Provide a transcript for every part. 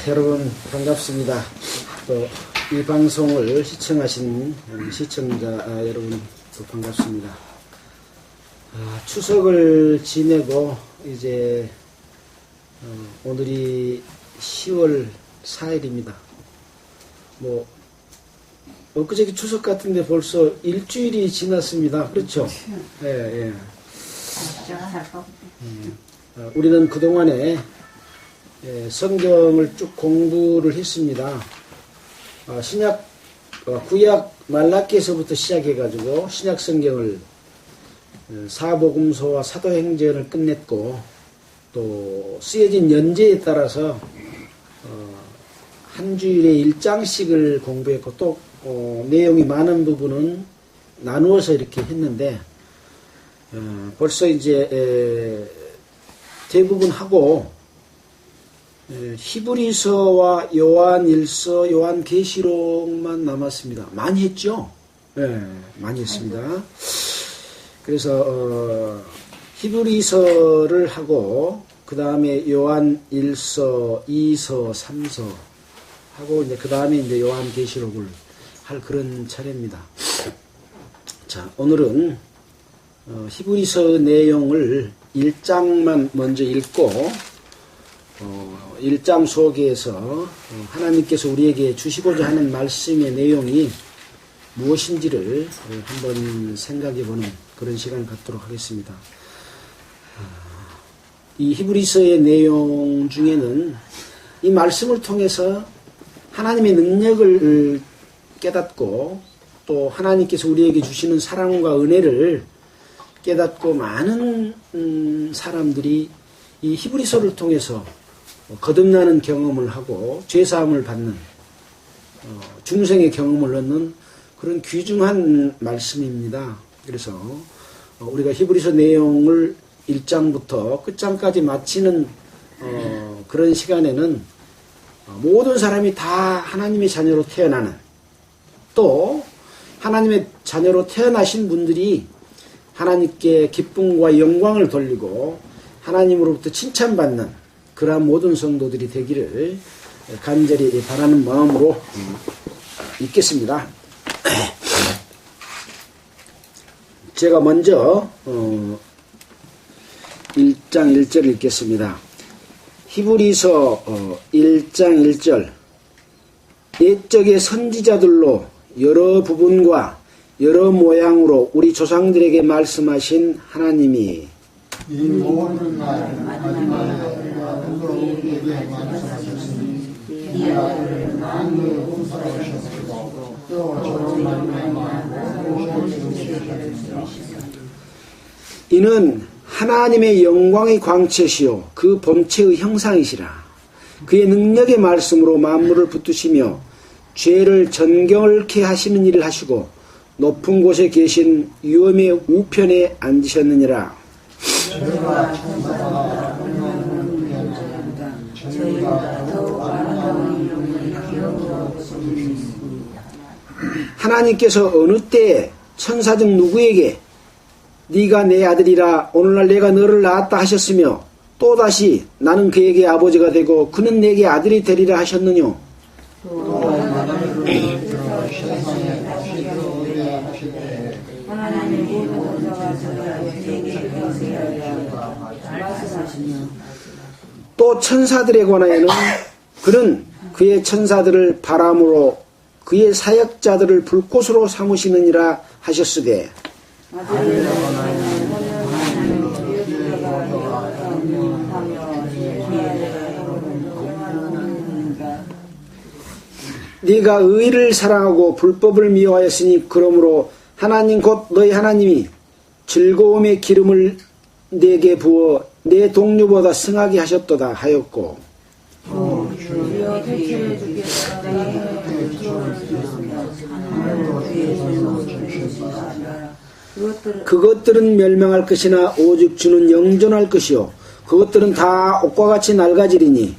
여러분 반갑습니다. 또 이 방송을 시청하신 시청자 여러분 또 반갑습니다. 추석을 지내고 이제 오늘이 10월 4일입니다. 뭐 엊그저께 추석 같은데 벌써 일주일이 지났습니다. 그렇죠? 예, 예. 우리는 그동안에 성경을 쭉 공부를 했습니다. 구약 말라기에서부터 시작해가지고 신약 성경을 사복음서와 사도행전을 끝냈고, 또 쓰여진 연재에 따라서 한 주일에 1장씩을 공부했고, 또 내용이 많은 부분은 나누어서 이렇게 했는데, 벌써 이제 대부분 하고, 히브리서와 요한일서, 요한계시록만 남았습니다. 많이 했죠? 네, 많이 했습니다. 그래서 히브리서를 하고 그 다음에 요한일서, 2서, 3서 하고 이제 그 다음에 이제 요한계시록을 할 그런 차례입니다. 자, 오늘은 히브리서 내용을 1장만 먼저 읽고 1장 속에서 하나님께서 우리에게 주시고자 하는 말씀의 내용이 무엇인지를 한번 생각해보는 그런 시간을 갖도록 하겠습니다. 이 히브리서의 내용 중에는 이 말씀을 통해서 하나님의 능력을 깨닫고 또 하나님께서 우리에게 주시는 사랑과 은혜를 깨닫고 많은 사람들이 이 히브리서를 통해서 거듭나는 경험을 하고 죄사함을 받는 중생의 경험을 얻는 그런 귀중한 말씀입니다. 그래서 우리가 히브리서 내용을 1장부터 끝장까지 마치는 그런 시간에는 모든 사람이 다 하나님의 자녀로 태어나는, 또 하나님의 자녀로 태어나신 분들이 하나님께 기쁨과 영광을 돌리고 하나님으로부터 칭찬받는 그러한 모든 성도들이 되기를 간절히 바라는 마음으로 읽겠습니다. 제가 먼저 1장 1절을 읽겠습니다. 히브리서 1장 1절. 옛적의 선지자들로 여러 부분과 여러 모양으로 우리 조상들에게 말씀하신 하나님이 이 모든 날 마지막에 우리에게 말씀하셨으니 이 아들을 만물을 공사하셨고 또 저로 말미암아 모든 것을 주셨습니다. 이는 하나님의 영광의 광채시요 그 본체의 형상이시라. 그의 능력의 말씀으로 만물을 붙드시며 죄를 정결케 하시는 일을 하시고 높은 곳에 계신 위엄의 우편에 앉으셨느니라. 저희가 천사가 저희가 더욱 아름다운 이름을 기억하고 있습니다. 하나님께서 어느 때에 천사 중 누구에게 네가 내 아들이라 오늘날 내가 너를 낳았다 하셨으며 또다시 나는 그에게 아버지가 되고 그는 내게 아들이 되리라 하셨느뇨. 하나님 모든 것과 저희에게 말씀하시며 또 천사들에 관하여는 그는 그의 천사들을 바람으로 그의 사역자들을 불꽃으로 삼으시느니라 하셨으되 네가 의를 사랑하고 불법을 미워하였으니 그러므로 하나님 곧 너희 하나님이 즐거움의 기름을 내게 부어 내 동료보다 승하게 하셨도다 하였고 그것들은 멸망할 것이나 오직 주는 영존할 것이요 그것들은 다 옷과 같이 낡아지리니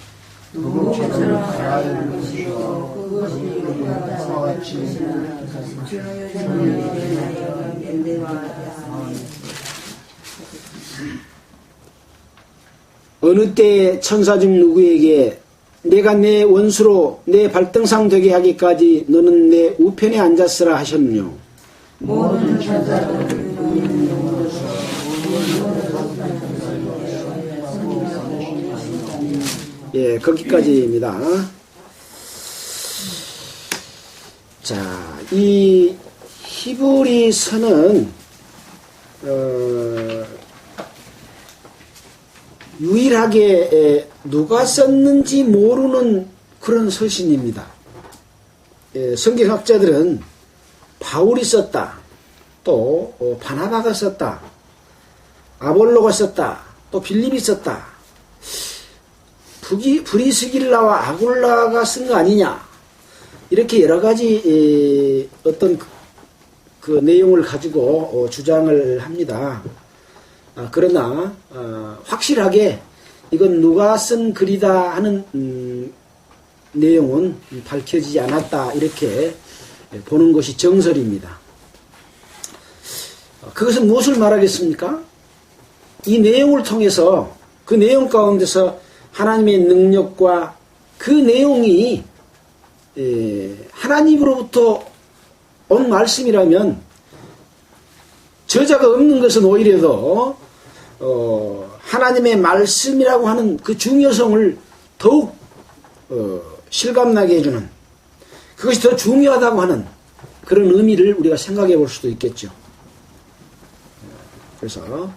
어느 때에 천사 중 누구에게 내가 내 원수로 내 발등상 되게 하기까지 너는 내 우편에 앉았으라 하셨느뇨. 모든 천사들을 이는 용으로서 예, 거기까지입니다. 자, 이 히브리서는 유일하게 누가 썼는지 모르는 그런 서신입니다. 예, 성경학자들은 바울이 썼다, 또 바나바가 썼다, 아볼로가 썼다, 또 빌립이 썼다, 브리스길라와 아굴라가 쓴 거 아니냐, 이렇게 여러 가지 어떤 그 내용을 가지고 주장을 합니다. 그러나 확실하게 이건 누가 쓴 글이다 하는 내용은 밝혀지지 않았다, 이렇게 보는 것이 정설입니다. 그것은 무엇을 말하겠습니까? 이 내용을 통해서, 그 내용 가운데서 하나님의 능력과 그 내용이 하나님으로부터 온 말씀이라면 저자가 없는 것은 오히려 더 하나님의 말씀이라고 하는 그 중요성을 더욱 실감나게 해주는, 그것이 더 중요하다고 하는 그런 의미를 우리가 생각해 볼 수도 있겠죠. 그래서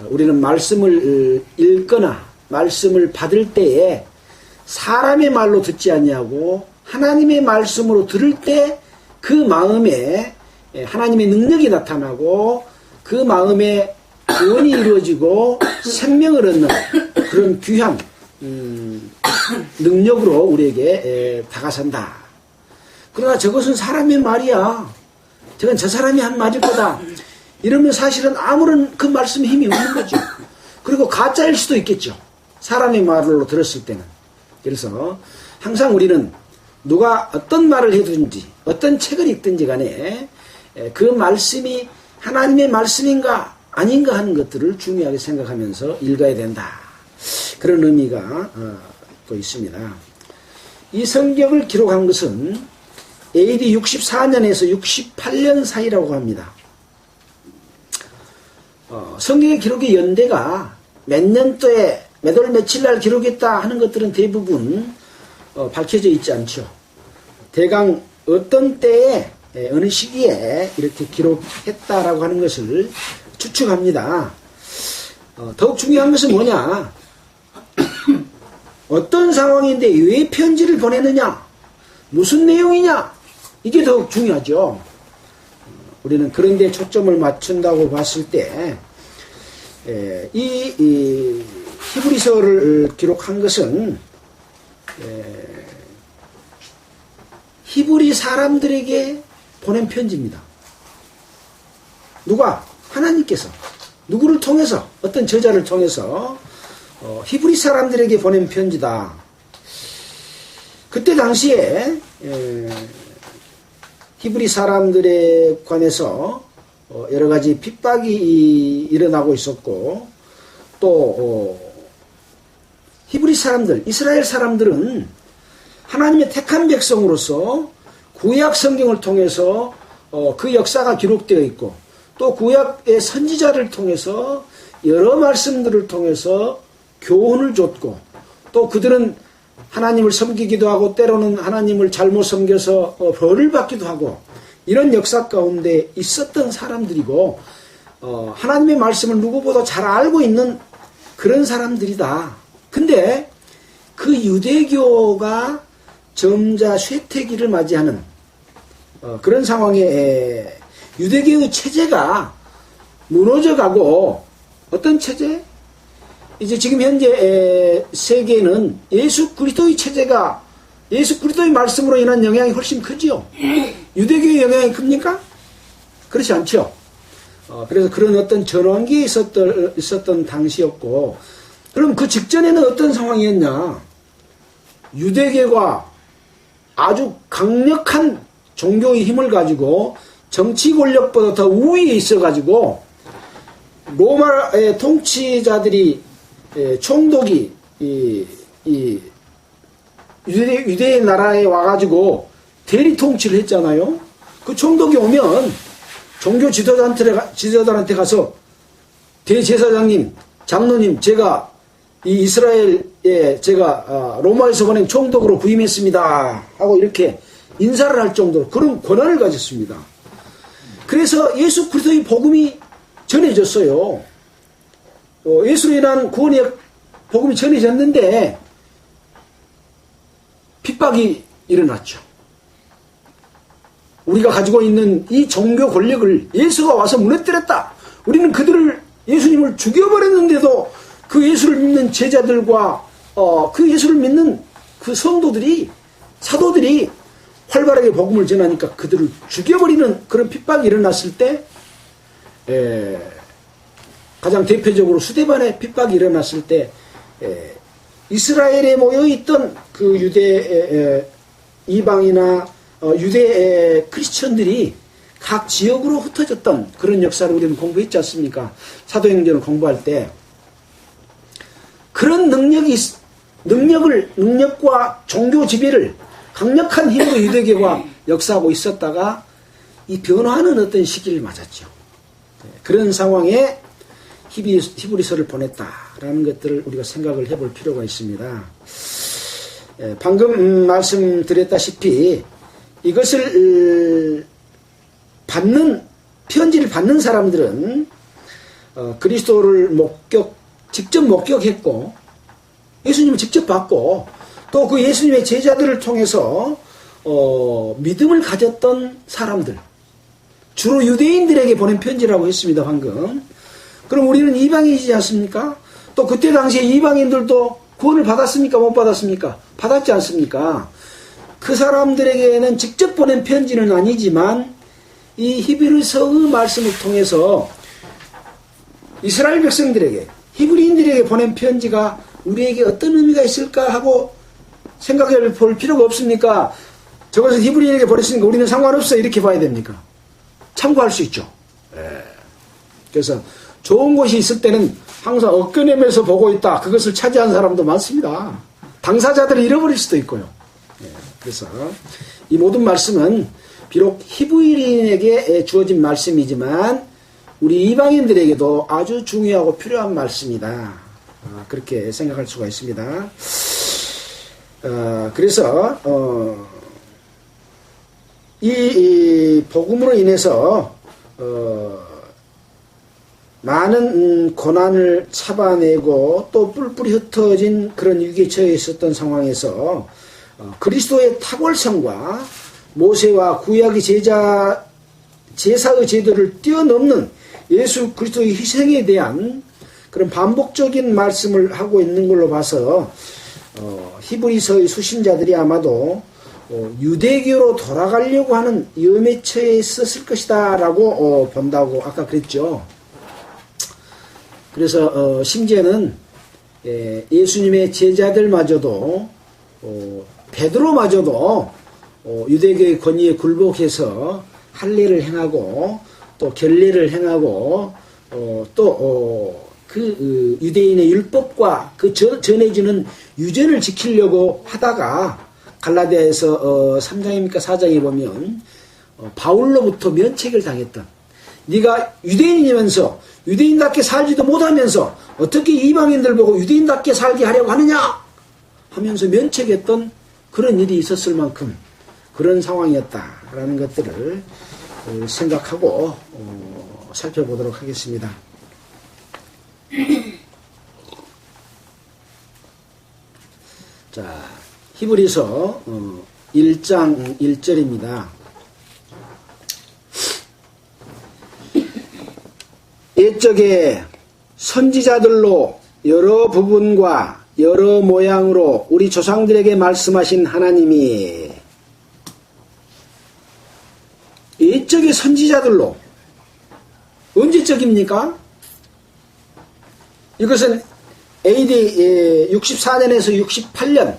우리는 말씀을 읽거나 말씀을 받을 때에 사람의 말로 듣지 아니하고 하나님의 말씀으로 들을 때 그 마음에 하나님의 능력이 나타나고 그 마음에 구원이 이루어지고 생명을 얻는 그런 귀한 능력으로 우리에게 다가선다. 그러나 저것은 사람의 말이야, 저건 저 사람이 한 말일 거다, 이러면 사실은 아무런 그 말씀에 힘이 없는 거죠. 그리고 가짜일 수도 있겠죠, 사람의 말로 들었을 때는. 그래서 항상 우리는 누가 어떤 말을 해든지 어떤 책을 읽든지 간에 그 말씀이 하나님의 말씀인가 아닌가 하는 것들을 중요하게 생각하면서 읽어야 된다, 그런 의미가 또 있습니다. 이 성경을 기록한 것은 AD 64년에서 68년 사이라고 합니다. 성경의 기록의 연대가 몇 년도에 몇 월 며칠 날 기록했다 하는 것들은 대부분 밝혀져 있지 않죠. 대강 어떤 때에 어느 시기에 이렇게 기록했다라고 하는 것을 추측합니다. 더욱 중요한 것은 뭐냐, 어떤 상황인데 왜 편지를 보내느냐, 무슨 내용이냐, 이게 더욱 중요하죠. 우리는 그런 데 초점을 맞춘다고 봤을 때 이 히브리서를 기록한 것은 히브리 사람들에게 보낸 편지입니다. 누가? 하나님께서 누구를 통해서, 어떤 저자를 통해서 히브리 사람들에게 보낸 편지다. 그때 당시에 히브리 사람들에 관해서 여러 가지 핍박이 일어나고 있었고, 또 히브리 사람들, 이스라엘 사람들은 하나님의 택한 백성으로서 구약 성경을 통해서 그 역사가 기록되어 있고, 또 구약의 선지자를 통해서 여러 말씀들을 통해서 교훈을 줬고, 또 그들은 하나님을 섬기기도 하고 때로는 하나님을 잘못 섬겨서 벌을 받기도 하고, 이런 역사 가운데 있었던 사람들이고, 하나님의 말씀을 누구보다 잘 알고 있는 그런 사람들이다. 근데 그 유대교가 점자 쇠퇴기를 맞이하는 그런 상황에 유대교의 체제가 무너져가고, 어떤 체제? 이제 지금 현재 세계는 예수 그리스도의 체제가, 예수 그리스도의 말씀으로 인한 영향이 훨씬 크지요. 유대교의 영향이 큽니까? 그렇지 않죠. 그래서 그런 어떤 전환기에 있었던 당시였고, 그럼 그 직전에는 어떤 상황이었냐? 유대교가 아주 강력한 종교의 힘을 가지고 정치 권력보다 더 우위에 있어가지고 로마의 통치자들이 총독이 유대 나라에 와가지고 대리 통치를 했잖아요. 그 총독이 오면 종교 지도자한테 가서 대제사장님, 장로님, 제가 이 이스라엘에 제가 로마에서 보낸 총독으로 부임했습니다 하고 이렇게 인사를 할 정도로 그런 권한을 가졌습니다. 그래서 예수 그리스도의 복음이 전해졌어요. 예수로 인한 구원의 복음이 전해졌는데 핍박이 일어났죠. 우리가 가지고 있는 이 종교 권력을 예수가 와서 무너뜨렸다. 우리는 예수님을 죽여버렸는데도 그 예수를 믿는 제자들과 그 예수를 믿는 그 성도들이 사도들이 활발하게 복음을 전하니까 그들을 죽여버리는 그런 핍박이 일어났을 때 가장 대표적으로 수데반의 핍박이 일어났을 때 이스라엘에 모여있던 그 유대 이방이나 유대 크리스천들이 각 지역으로 흩어졌던 그런 역사를 우리는 공부했지 않습니까? 사도행전을 공부할 때 그런 능력과 종교 지배를 강력한 힘으로 유대교가 역사하고 있었다가 이 변화하는 어떤 시기를 맞았죠. 그런 상황에 히브리서를 보냈다라는 것들을 우리가 생각을 해볼 필요가 있습니다. 방금 말씀드렸다시피 이것을 편지를 받는 사람들은 그리스도를 직접 목격했고 예수님을 직접 봤고 또 그 예수님의 제자들을 통해서 믿음을 가졌던 사람들, 주로 유대인들에게 보낸 편지라고 했습니다. 방금. 그럼 우리는 이방인이지 않습니까? 또 그때 당시에 이방인들도 구원을 받았습니까? 못 받았습니까? 받았지 않습니까? 그 사람들에게는 직접 보낸 편지는 아니지만 이 히브리서의 말씀을 통해서 이스라엘 백성들에게, 히브리인들에게 보낸 편지가 우리에게 어떤 의미가 있을까 하고 생각해 볼 필요가 없습니까? 저것을 히브리인에게 보냈으니까 우리는 상관없어 이렇게 봐야 됩니까? 참고할 수 있죠. 그래서 좋은 곳이 있을 때는 항상 엇겨내면서 보고 있다. 그것을 차지한 사람도 많습니다. 당사자들을 잃어버릴 수도 있고요. 그래서 이 모든 말씀은 비록 히브리인에게 주어진 말씀이지만 우리 이방인들에게도 아주 중요하고 필요한 말씀이다. 그렇게 생각할 수가 있습니다. 그래서 이 복음으로 인해서 많은 고난을 참아내고 또 뿔뿔이 흩어진 그런 위기에 처해 있었던 상황에서 그리스도의 탁월성과 모세와 구약의 제사의 제도를 뛰어넘는 예수 그리스도의 희생에 대한 그런 반복적인 말씀을 하고 있는 걸로 봐서 히브리서의 수신자들이 아마도 유대교로 돌아가려고 하는 위험에 처해 있었을 것이다 라고 본다고 아까 그랬죠. 그래서 심지어는 예수님의 제자들마저도 베드로마저도 유대교의 권위에 굴복해서 할례를 행하고 또 결례를 행하고 또 그 유대인의 율법과 그 전해주는 유전을 지키려고 하다가 갈라디아에서 3장입니까 4장에 보면 바울로부터 면책을 당했던, 네가 유대인이면서 유대인답게 살지도 못하면서 어떻게 이방인들 보고 유대인답게 살게 하려고 하느냐 하면서 면책했던 그런 일이 있었을 만큼 그런 상황이었다라는 것들을 생각하고 살펴보도록 하겠습니다. 자, 히브리서 1장 1절입니다. 옛적에 선지자들로 여러 부분과 여러 모양으로 우리 조상들에게 말씀하신 하나님이, 옛적의 선지자들로, 언제적입니까? 이것은 AD 64년에서 68년,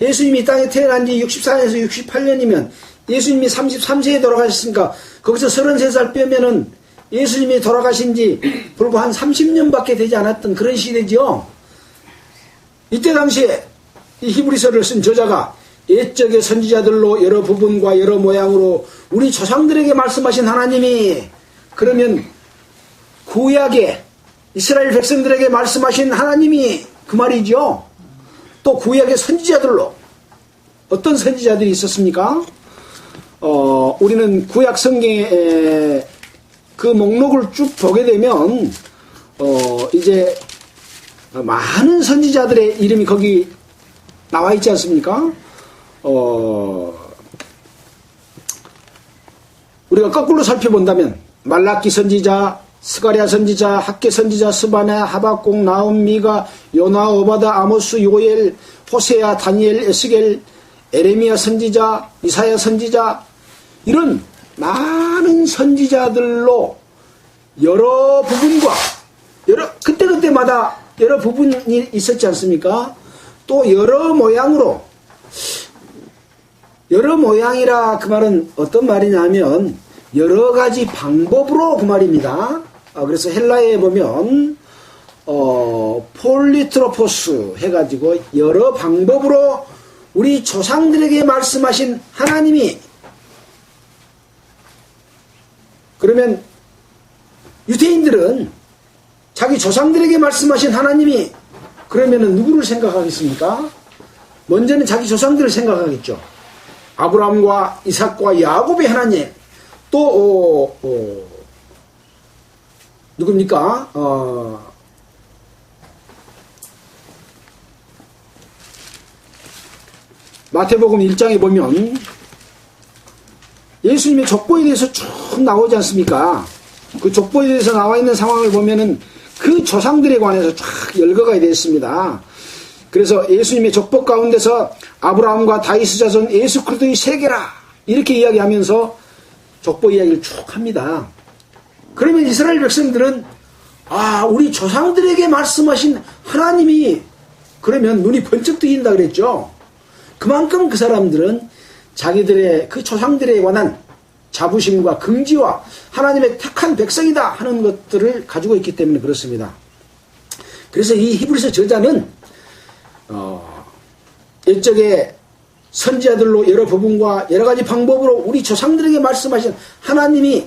예수님이 땅에 태어난 지 64년에서 68년이면 예수님이 33세에 돌아가셨으니까 거기서 33살 빼면은 예수님이 돌아가신 지 불과 한 30년밖에 되지 않았던 그런 시대죠. 이때 당시에 이 히브리서를 쓴 저자가 옛적의 선지자들로 여러 부분과 여러 모양으로 우리 조상들에게 말씀하신 하나님이, 그러면 구약의 이스라엘 백성들에게 말씀하신 하나님이 그 말이죠. 또 구약의 선지자들로 어떤 선지자들이 있었습니까? 우리는 구약 성경의 그 목록을 쭉 보게 되면 이제 많은 선지자들의 이름이 거기 나와 있지 않습니까? 우리가 거꾸로 살펴본다면 말라기 선지자, 스가랴 선지자, 학개 선지자, 스바냐, 하박국, 나훔, 미가, 요나, 오바다, 아모스, 요엘, 호세야, 다니엘, 에스겔, 에레미야 선지자, 이사야 선지자, 이런 많은 선지자들로 여러 부분과 그때마다 여러 부분이 있었지 않습니까? 또 여러 모양으로, 여러 모양이라 그 말은 어떤 말이냐면 여러 가지 방법으로 그 말입니다. 그래서 헬라어에 보면 폴리트로포스 해가지고 여러 방법으로 우리 조상들에게 말씀하신 하나님이, 그러면 유대인들은 자기 조상들에게 말씀하신 하나님이, 그러면은 누구를 생각하겠습니까? 먼저는 자기 조상들을 생각하겠죠. 아브라함과 이삭과 야곱의 하나님, 또 누굽니까? 마태복음 1장에 보면 예수님의 족보에 대해서 쭉 나오지 않습니까? 그 족보에 대해서 나와 있는 상황을 보면은 그 조상들에 관해서 쫙 열거가 되어 있습니다. 그래서 예수님의 족보 가운데서 아브라함과 다윗 자손 예수 그리스도의 세계라 이렇게 이야기하면서 족보 이야기를 쭉 합니다. 그러면 이스라엘 백성들은 우리 조상들에게 말씀하신 하나님이, 그러면 눈이 번쩍 뜨인다 그랬죠. 그만큼 그 사람들은 자기들의 그 조상들에 관한 자부심과 긍지와 하나님의 택한 백성이다 하는 것들을 가지고 있기 때문에 그렇습니다. 그래서 이 히브리서 저자는 옛적의 선지자들로 여러 부분과 여러 가지 방법으로 우리 조상들에게 말씀하신 하나님이,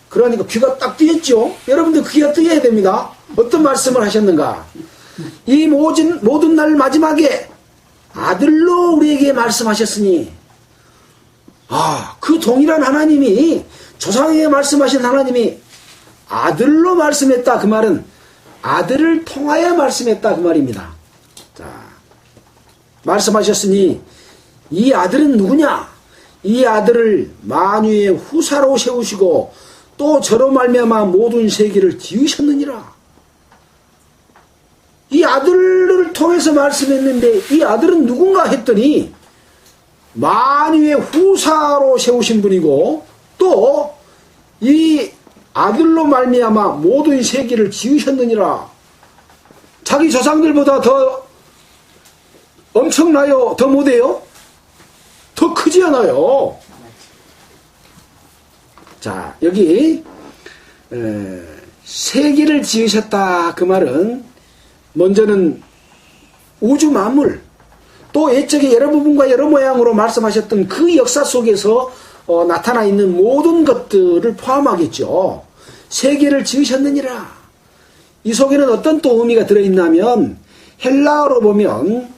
그러니까 귀가 딱 뜨였죠. 여러분들 귀가 뜨여야 됩니다. 어떤 말씀을 하셨는가? 이 모든 날 마지막에 아들로 우리에게 말씀하셨으니, 그 동일한 하나님이, 조상에게 말씀하신 하나님이 아들로 말씀했다. 그 말은 아들을 통하여 말씀했다. 그 말입니다. 자, 말씀하셨으니 이 아들은 누구냐? 이 아들을 만유의 후사로 세우시고 또 저로 말미암아 모든 세계를 지으셨느니라. 이 아들을 통해서 말씀했는데 이 아들은 누군가 했더니 만유의 후사로 세우신 분이고 또 이 아들로 말미암아 모든 세계를 지으셨느니라. 자기 조상들보다 더 엄청나요? 더 못해요? 더 크지 않아요? 자, 여기 세계를 지으셨다 그 말은 먼저는 우주 만물, 또 옛적의 여러 부분과 여러 모양으로 말씀하셨던 그 역사 속에서 나타나 있는 모든 것들을 포함하겠죠. 세계를 지으셨느니라. 이 속에는 어떤 또 의미가 들어있냐면 헬라어로 보면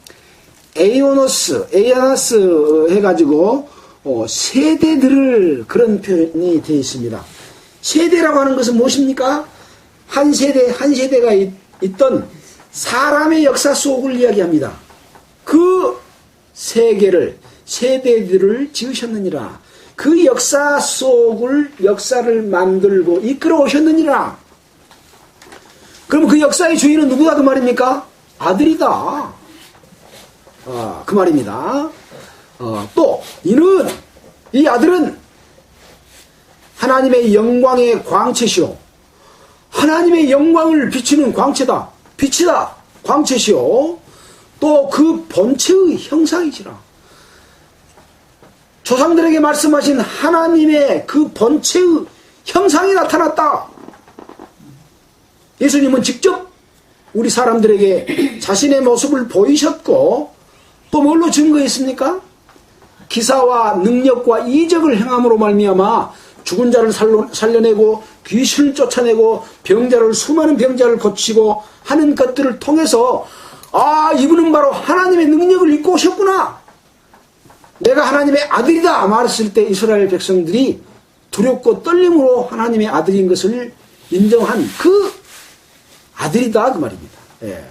에이오나스 해가지고 세대들을, 그런 표현이 되어 있습니다. 세대라고 하는 것은 무엇입니까? 한 세대가 있던 사람의 역사 속을 이야기합니다. 그 세대들을 지으셨느니라. 그 역사를 만들고 이끌어 오셨느니라. 그럼 그 역사의 주인은 누구다 그 말입니까? 아들이다. 그 말입니다. 또 이 아들은 하나님의 영광의 광채시오. 하나님의 영광을 비추는 광채다. 빛이다. 광채시오. 또 그 본체의 형상이시라. 조상들에게 말씀하신 하나님의 그 본체의 형상이 나타났다. 예수님은 직접 우리 사람들에게 자신의 모습을 보이셨고 또 뭘로 증거했습니까? 기사와 능력과 이적을 행함으로 말미암아 죽은 자를 살려내고 귀신을 쫓아내고 수많은 병자를 고치고 하는 것들을 통해서 이분은 바로 하나님의 능력을 입고 오셨구나, 내가 하나님의 아들이다 말했을 때 이스라엘 백성들이 두렵고 떨림으로 하나님의 아들인 것을 인정한 그 아들이다 그 말입니다. 예.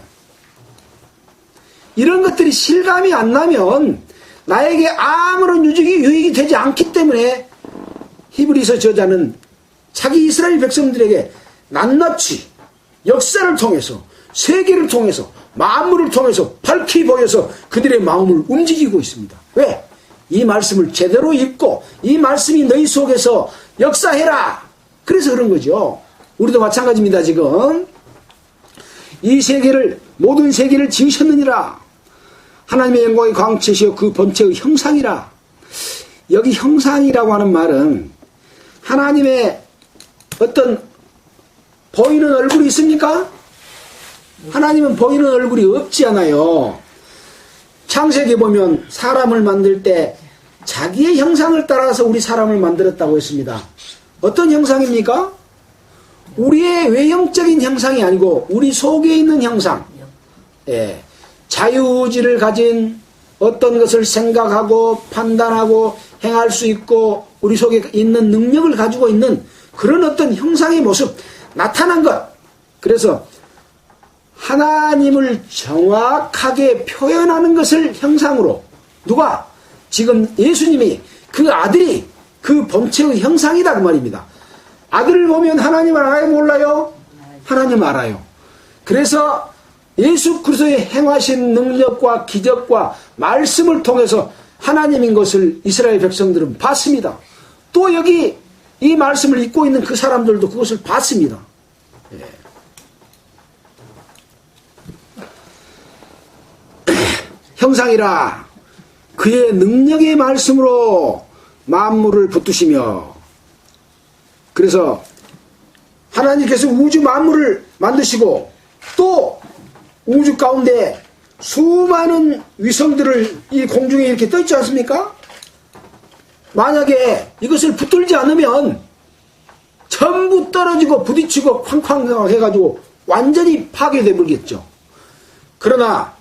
이런 것들이 실감이 안 나면 나에게 아무런 유익이 되지 않기 때문에 히브리서 저자는 자기 이스라엘 백성들에게 낱낱이 역사를 통해서, 세계를 통해서, 만물을 통해서 밝히 보여서 그들의 마음을 움직이고 있습니다. 왜? 이 말씀을 제대로 읽고 이 말씀이 너희 속에서 역사해라, 그래서 그런 거죠. 우리도 마찬가지입니다. 지금 이 세계를, 모든 세계를 지으셨느니라. 하나님의 영광의 광채시여 그 본체의 형상이라. 여기 형상이라고 하는 말은 하나님의 어떤 보이는 얼굴이 있습니까? 하나님은 보이는 얼굴이 없지 않아요. 창세기에 보면 사람을 만들 때 자기의 형상을 따라서 우리 사람을 만들었다고 했습니다. 어떤 형상입니까? 우리의 외형적인 형상이 아니고 우리 속에 있는 형상. 예. 자유의지를 가진, 어떤 것을 생각하고 판단하고 행할 수 있고 우리 속에 있는 능력을 가지고 있는 그런 어떤 형상의 모습, 나타난 것. 그래서 하나님을 정확하게 표현하는 것을 형상으로, 누가? 지금 예수님이, 그 아들이 그 본체의 형상이다 그 말입니다. 아들을 보면 하나님을 알아요, 몰라요? 하나님 알아요. 그래서 예수 그리스도의 행하신 능력과 기적과 말씀을 통해서 하나님인 것을 이스라엘 백성들은 봤습니다. 또 여기 이 말씀을 읽고 있는 그 사람들도 그것을 봤습니다. 예. 형상이라 그의 능력의 말씀으로 만물을 붙드시며, 그래서 하나님께서 우주 만물을 만드시고 또 우주 가운데 수많은 위성들을 이 공중에 이렇게 떠 있지 않습니까? 만약에 이것을 붙들지 않으면 전부 떨어지고 부딪히고 쾅쾅 해가지고 완전히 파괴돼 버리겠죠. 그러나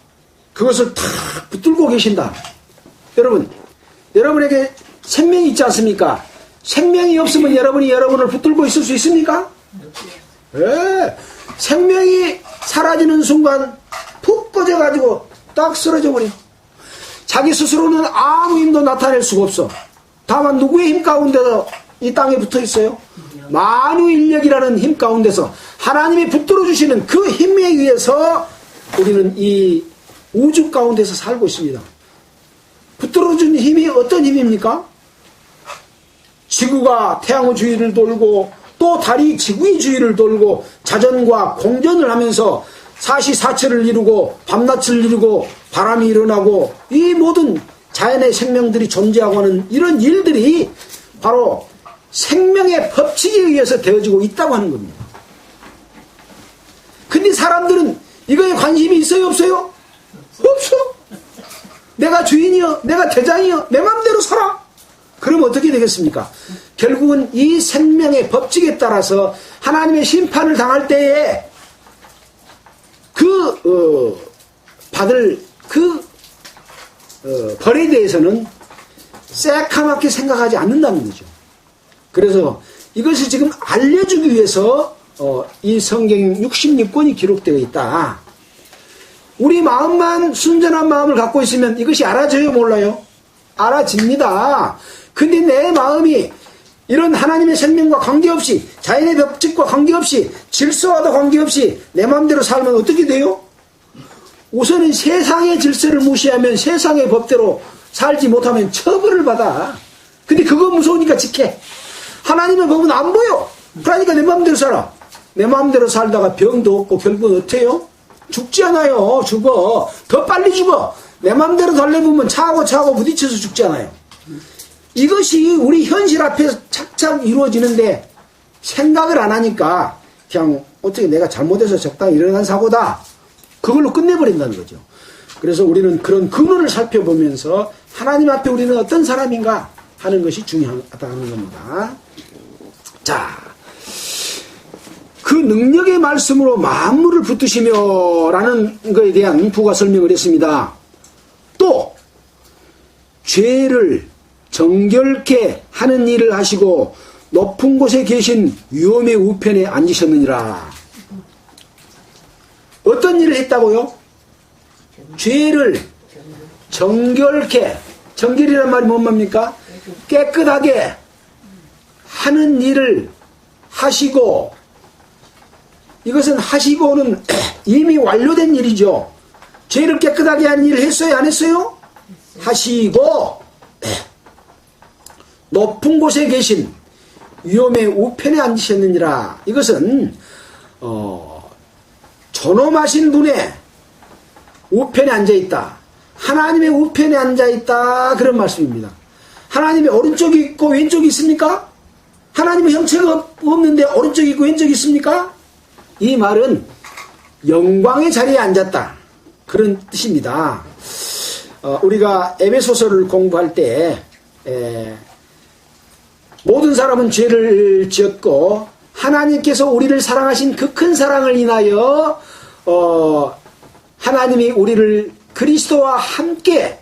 그것을 탁 붙들고 계신다. 여러분, 여러분에게 생명이 있지 않습니까? 생명이 없으면 여러분이 여러분을 붙들고 있을 수 있습니까? 네. 생명이 사라지는 순간 푹 꺼져가지고 딱 쓰러져 버려. 자기 스스로는 아무 힘도 나타낼 수가 없어. 다만 누구의 힘 가운데서 이 땅에 붙어 있어요? 만유인력이라는 힘 가운데서 하나님이 붙들어 주시는 그 힘에 의해서 우리는 이 우주 가운데서 살고 있습니다. 붙들어 주는 힘이 어떤 힘입니까? 지구가 태양의 주위를 돌고 또 달이 지구의 주위를 돌고 자전과 공전을 하면서 사시사철을 이루고 밤낮을 이루고 바람이 일어나고 이 모든 자연의 생명들이 존재하고 하는 이런 일들이 바로 생명의 법칙에 의해서 되어지고 있다고 하는 겁니다. 근데 사람들은 이거에 관심이 있어요, 없어요? 없어. 내가 주인이여, 내가 대장이여, 내 마음대로 살아. 그럼 어떻게 되겠습니까? 결국은 이 생명의 법칙에 따라서 하나님의 심판을 당할 때에 받을 벌에 대해서는 새카맣게 생각하지 않는다는 거죠. 그래서 이것을 지금 알려주기 위해서 이 성경 66권이 기록되어 있다. 우리 마음만 순전한 마음을 갖고 있으면 이것이 알아져요, 몰라요? 알아집니다. 근데 내 마음이 이런 하나님의 생명과 관계없이, 자연의 법칙과 관계없이, 질서와도 관계없이 내 마음대로 살면 어떻게 돼요? 우선은 세상의 질서를 무시하면, 세상의 법대로 살지 못하면 처벌을 받아. 근데 그거 무서우니까 지켜. 하나님의 법은 안 보여. 그러니까 내 마음대로 살아. 내 마음대로 살다가 병도 없고 결국은 어때요? 죽지 않아요. 죽어. 더 빨리 죽어. 내 마음대로 달래보면 차고 부딪혀서 죽지 않아요. 이것이 우리 현실 앞에서 착착 이루어지는데 생각을 안 하니까 그냥 어떻게 내가 잘못해서 적당히 일어난 사고다. 그걸로 끝내버린다는 거죠. 그래서 우리는 그런 근원을 살펴보면서 하나님 앞에 우리는 어떤 사람인가 하는 것이 중요하다는 겁니다. 자, 그 능력의 말씀으로 만물을 붙드시며 라는 것에 대한 부가 설명을 했습니다. 또 죄를 정결케 하는 일을 하시고 높은 곳에 계신 위엄의 우편에 앉으셨느니라. 어떤 일을 했다고요? 죄를 정결케, 정결이란 말이 뭔 말입니까? 깨끗하게 하는 일을 하시고, 이것은 하시고는 이미 완료된 일이죠. 죄를 깨끗하게 하는 일을 했어요? 안 했어요? 하시고 높은 곳에 계신 위엄의 우편에 앉으셨느니라. 이것은 존엄하신 분의 우편에 앉아있다. 하나님의 우편에 앉아있다. 그런 말씀입니다. 하나님의 오른쪽이 있고 왼쪽이 있습니까? 하나님의 형체가 없는데 오른쪽이 있고 왼쪽이 있습니까? 이 말은 영광의 자리에 앉았다. 그런 뜻입니다. 우리가 에베소서를 공부할 때 모든 사람은 죄를 지었고 하나님께서 우리를 사랑하신 그 큰 사랑을 인하여 하나님이 우리를 그리스도와 함께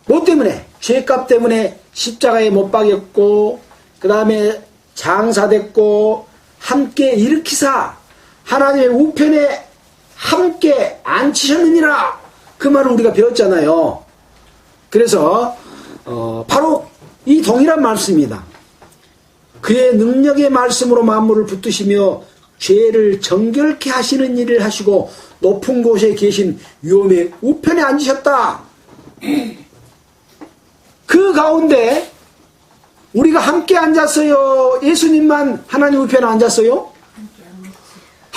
뭐 때문에? 죄값 때문에 십자가에 못 박였고 그 다음에 장사됐고 함께 일으키사 하나님의 우편에 함께 앉히셨느니라. 그 말을 우리가 배웠잖아요. 그래서 바로 이 동일한 말씀입니다. 그의 능력의 말씀으로 만물을 붙드시며 죄를 정결케 하시는 일을 하시고 높은 곳에 계신 위엄의 우편에 앉으셨다. 그 가운데 우리가 함께 앉았어요? 예수님만 하나님 우편에 앉았어요?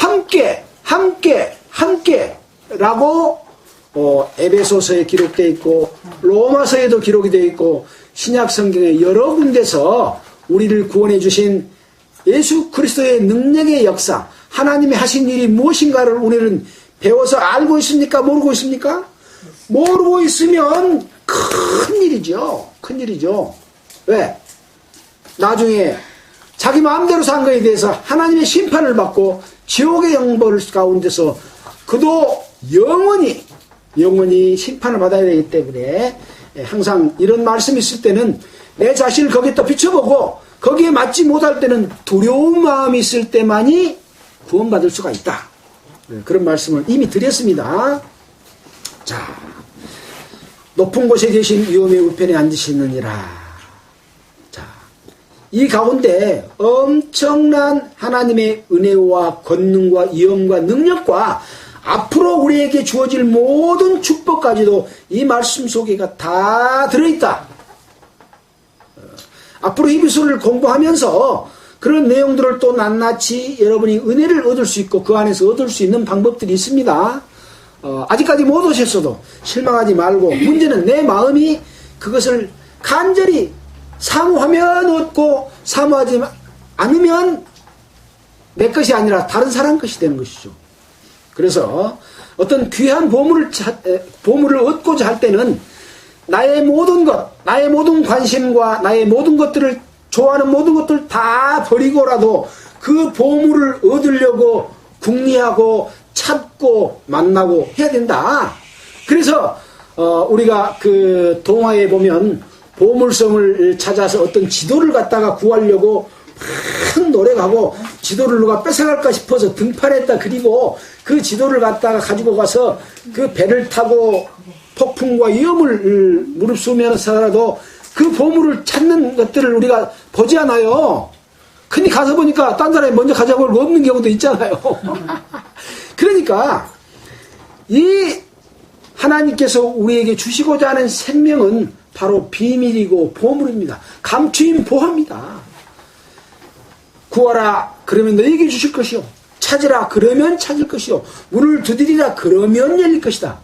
함께 라고 에베소서에 기록되어 있고 로마서에도 기록이 되어 있고 신약 성경의 여러 군데서 우리를 구원해 주신 예수 그리스도의 능력의 역사, 하나님이 하신 일이 무엇인가를 우리는 배워서 알고 있습니까? 모르고 있습니까? 모르고 있으면 큰일이죠. 큰일이죠. 왜? 나중에 자기 마음대로 산 거에 대해서 하나님의 심판을 받고 지옥의 영벌 가운데서 그도 영원히 심판을 받아야 되기 때문에 항상 이런 말씀이 있을 때는 내 자신을 거기에 비춰보고 거기에 맞지 못할 때는 두려운 마음이 있을 때만이 구원받을 수가 있다. 그런 말씀을 이미 드렸습니다. 자, 높은 곳에 계신 위엄의 우편에 앉으시느니라. 자, 이 가운데 엄청난 하나님의 은혜와 권능과 위엄과 능력과 앞으로 우리에게 주어질 모든 축복까지도 이 말씀 속에가 다 들어있다. 앞으로 히브리서를 공부하면서 그런 내용들을 또 낱낱이 여러분이 은혜를 얻을 수 있고 그 안에서 얻을 수 있는 방법들이 있습니다. 아직까지 못 오셨어도 실망하지 말고 문제는 내 마음이 그것을 간절히 사모하면 얻고 사모하지 않으면 내 것이 아니라 다른 사람 것이 되는 것이죠. 그래서 어떤 귀한 보물을 얻고자 할 때는 나의 모든 것, 나의 모든 관심과 나의 모든 것들을 좋아하는 모든 것들 다 버리고라도 그 보물을 얻으려고 궁리하고 찾고 만나고 해야 된다. 그래서 우리가 그 동화에 보면 보물섬을 찾아서 어떤 지도를 갖다가 구하려고 막 노력하고 지도를 누가 뺏어갈까 싶어서 등판했다. 그리고 그 지도를 갖다가 가지고 가서 그 배를 타고 폭풍과 위험을 무릅쓰면서라도 그 보물을 찾는 것들을 우리가 보지 않아요. 근데 가서 보니까 딴 사람이 먼저 가자고 하고 없는 경우도 있잖아요. 그러니까 이 하나님께서 우리에게 주시고자 하는 생명은 바로 비밀이고 보물입니다. 감추인 보화입니다. 구하라 그러면 너에게 주실 것이요. 찾으라 그러면 찾을 것이요. 문을 두드리라 그러면 열릴 것이다.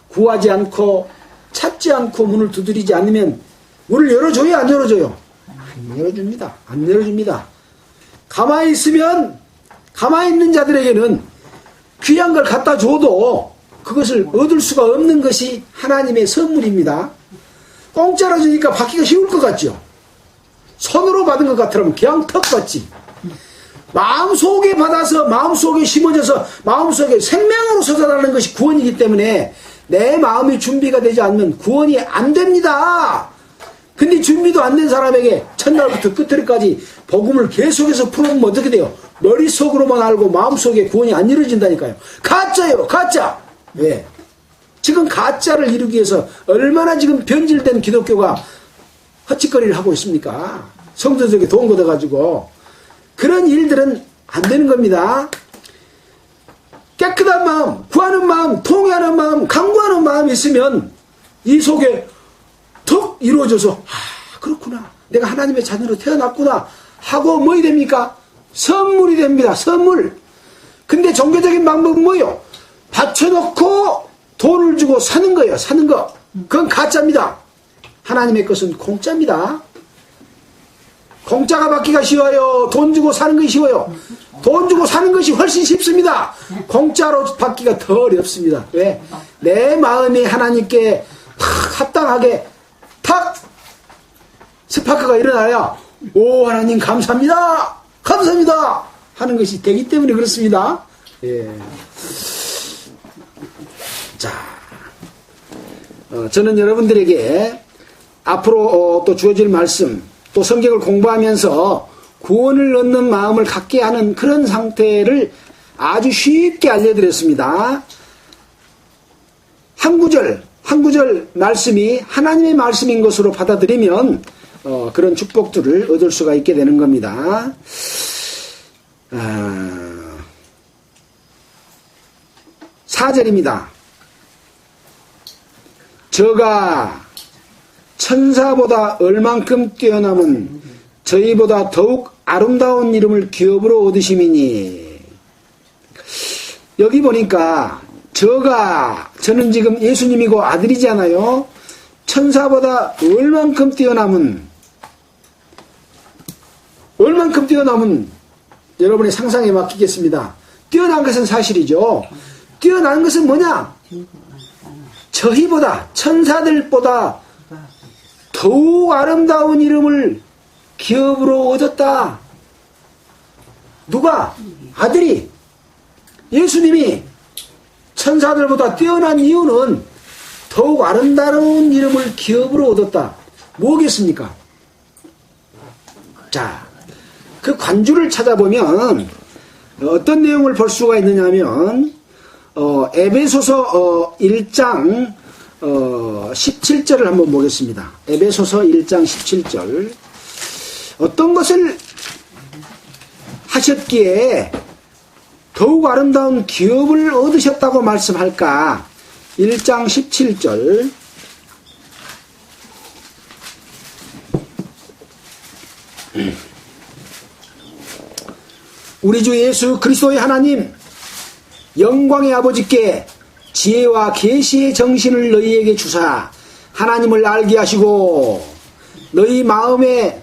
구하지 않고 찾지 않고 문을 두드리지 않으면 문을 열어줘요? 안 열어줘요? 안 열어줍니다. 안 열어줍니다. 가만히 있으면 가만히 있는 자들에게는 귀한 걸 갖다 줘도 그것을 얻을 수가 없는 것이 하나님의 선물입니다. 공짜로 주니까 받기가 쉬울 것 같죠? 손으로 받은 것 같으면 그냥 턱 받지. 마음속에 받아서 마음속에 심어져서 마음속에 생명으로 솟아나는 것이 구원이기 때문에 내 마음이 준비가 되지 않으면 구원이 안 됩니다. 근데 준비도 안 된 사람에게 첫날부터 끝날까지 복음을 계속해서 풀어보면 어떻게 돼요? 머릿속으로만 알고 마음속에 구원이 안 이루어진다니까요. 가짜예요, 가짜. 왜? 지금 가짜를 이루기 위해서 얼마나 지금 변질된 기독교가 헛짓거리를 하고 있습니까? 성도들에게 돈 걷어가지고. 그런 일들은 안 되는 겁니다. 깨끗한 마음, 구하는 마음, 통회하는 마음, 강구하는 마음이 있으면 이 속에 턱 이루어져서 그렇구나. 내가 하나님의 자녀로 태어났구나 하고 뭐이 됩니까? 선물이 됩니다. 선물. 근데 종교적인 방법은 뭐예요? 받쳐놓고 돈을 주고 사는 거예요. 사는 거. 그건 가짜입니다. 하나님의 것은 공짜입니다. 공짜가 받기가 쉬워요. 돈 주고 사는 것이 쉬워요. 돈 주고 사는 것이 훨씬 쉽습니다. 공짜로 받기가 더 어렵습니다. 왜? 내 마음이 하나님께 탁 합당하게 탁 스파크가 일어나야 오 하나님 감사합니다. 감사합니다. 하는 것이 되기 때문에 그렇습니다. 예. 자, 저는 여러분들에게 앞으로 또 주어질 말씀 또 성경을 공부하면서 구원을 얻는 마음을 갖게 하는 그런 상태를 아주 쉽게 알려드렸습니다. 한 구절 말씀이 하나님의 말씀인 것으로 받아들이면 그런 축복들을 얻을 수가 있게 되는 겁니다. 4절입니다. 저가 천사보다 얼만큼 뛰어남은 저희보다 더욱 아름다운 이름을 기업으로 얻으심이니. 여기 보니까 저는 지금 예수님이고 아들이잖아요. 천사보다 얼만큼 뛰어남은 여러분의 상상에 맡기겠습니다. 뛰어난 것은 사실이죠. 뛰어난 것은 뭐냐? 저희보다 천사들보다 더욱 아름다운 이름을 기업으로 얻었다. 누가? 아들이. 예수님이 천사들보다 뛰어난 이유는 더욱 아름다운 이름을 기업으로 얻었다. 뭐겠습니까? 자, 그 관주를 찾아보면 어떤 내용을 볼 수가 있느냐 하면 에베소서 1장 17절을 한번 보겠습니다. 에베소서 1장 17절. 어떤 것을 하셨기에 더욱 아름다운 기업을 얻으셨다고 말씀할까? 1장 17절. 우리 주 예수 그리스도의 하나님 영광의 아버지께 지혜와 계시의 정신을 너희에게 주사 하나님을 알게 하시고 너희 마음에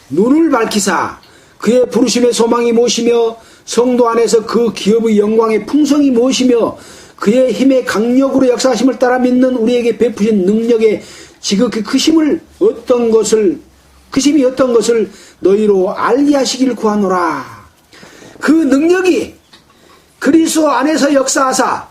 눈을 밝히사 그의 부르심의 소망이 무엇이며 성도 안에서 그 기업의 영광의 풍성이 무엇이며 그의 힘의 강력으로 역사하심을 따라 믿는 우리에게 베푸신 능력의 지극히 크심이 어떤 것을 너희로 알게 하시기를 구하노라. 그 능력이 그리스도 안에서 역사하사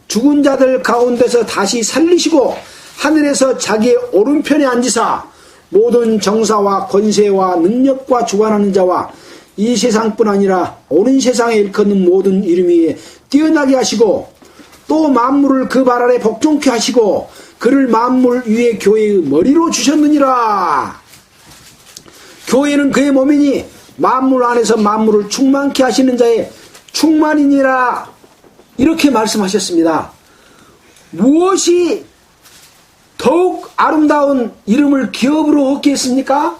죽은 자들 가운데서 다시 살리시고 하늘에서 자기의 오른편에 앉으사 모든 정사와 권세와 능력과 주관하는 자와 이 세상뿐 아니라 오는 세상에 일컫는 모든 이름 위에 뛰어나게 하시고 또 만물을 그 발 아래 복종케 하시고 그를 만물 위에 교회의 머리로 주셨느니라. 교회는 그의 몸이니 만물 안에서 만물을 충만케 하시는 자의 충만이니라. 이렇게 말씀하셨습니다. 무엇이 더욱 아름다운 이름을 기업으로 얻게 했습니까?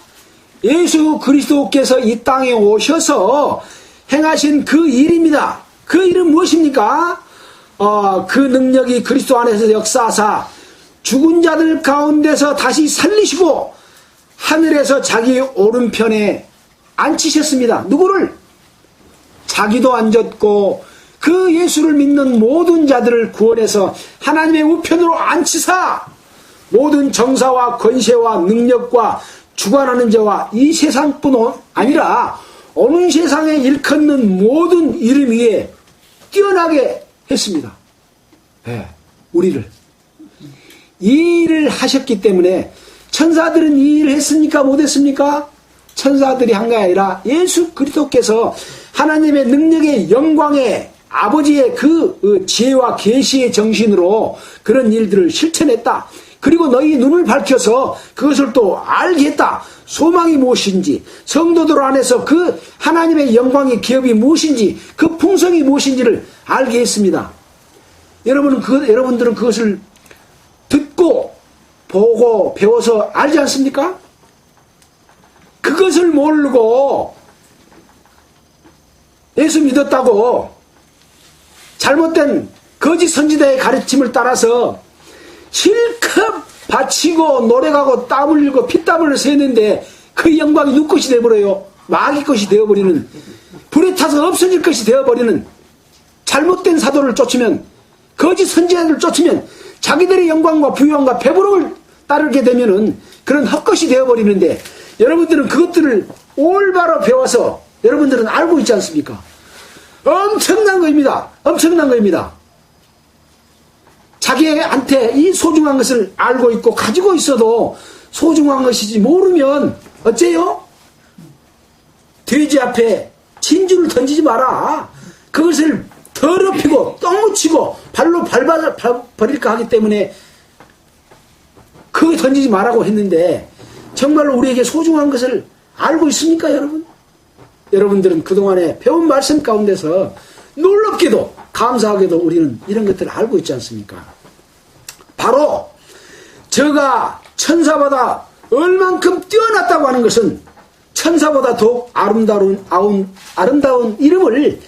예수 그리스도께서 이 땅에 오셔서 행하신 그 일입니다. 그 일은 무엇입니까? 그 능력이 그리스도 안에서 역사하사 죽은 자들 가운데서 다시 살리시고 하늘에서 자기 오른편에 앉히셨습니다. 누구를? 자기도 앉았고 그 예수를 믿는 모든 자들을 구원해서 하나님의 우편으로 앉히사 모든 정사와 권세와 능력과 주관하는 자와 이 세상뿐 아니라 어느 세상에 일컫는 모든 이름 위에 뛰어나게 했습니다. 네, 우리를. 이 일을 하셨기 때문에 천사들은 이 일을 했습니까? 못했습니까? 천사들이 한 게 아니라 예수 그리스도께서 하나님의 능력의 영광의 아버지의 그 지혜와 계시의 정신으로 그런 일들을 실천했다. 그리고 너희 눈을 밝혀서 그것을 또 알게 했다. 소망이 무엇인지, 성도들 안에서 그 하나님의 영광의 기업이 무엇인지, 그 풍성이 무엇인지를 알게 했습니다. 여러분들은 그것을 듣고 보고 배워서 알지 않습니까? 그것을 모르고 예수 믿었다고 잘못된 거짓 선지자의 가르침을 따라서 실컷 바치고 노력하고 땀 흘리고 피땀을 새는데 그 영광이 누구 것이 되어버려요. 마귀 것이 되어버리는, 불에 타서 없어질 것이 되어버리는, 잘못된 사도를 쫓으면, 거짓 선지자를 쫓으면 자기들의 영광과 부유함과 배부름을 따르게 되면은 그런 헛것이 되어버리는데, 여러분들은 그것들을 올바로 배워서 여러분들은 알고 있지 않습니까? 엄청난 거입니다. 엄청난 거입니다. 자기한테 이 소중한 것을 알고 있고 가지고 있어도 소중한 것이지 모르면 어째요? 돼지 앞에 진주를 던지지 마라. 그것을 더럽히고 똥 묻히고 발로 밟아버릴까 하기 때문에 그거 던지지 말라고 했는데, 정말로 우리에게 소중한 것을 알고 있습니까, 여러분? 여러분들은 그동안에 배운 말씀 가운데서 놀랍게도 감사하게도 우리는 이런 것들을 알고 있지 않습니까? 바로 저가 천사보다 얼만큼 뛰어났다고 하는 것은 천사보다 더욱 아름다운 이름을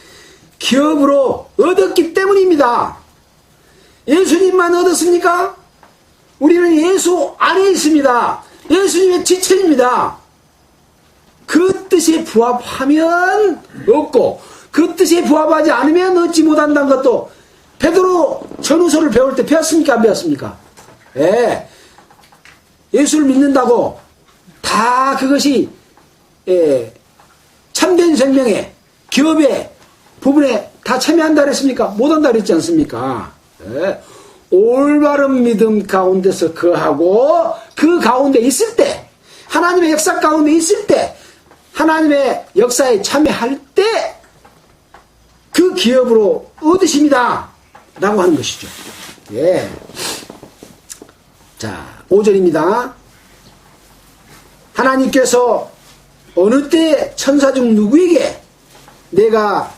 기업으로 얻었기 때문입니다. 예수님만 얻었습니까? 우리는 예수 안에 있습니다. 예수님의 지체입니다. 그 뜻에 부합하면 얻고 그 뜻에 부합하지 않으면 얻지 못한다는 것도 베드로 전후서를 배울 때 배웠습니까? 안 배웠습니까? 예. 예수를 믿는다고 다 그것이 참된 생명의 기업의 부분에 다 참여한다 그랬습니까? 못한다 그랬지 않습니까? 예. 올바른 믿음 가운데서 거하고 그 가운데 있을 때, 하나님의 역사 가운데 있을 때, 하나님의 역사에 참여할 때 그 기업으로 얻으십니다 라고 하는 것이죠. 예. 자, 5절입니다. 하나님께서 어느 때 천사 중 누구에게 내가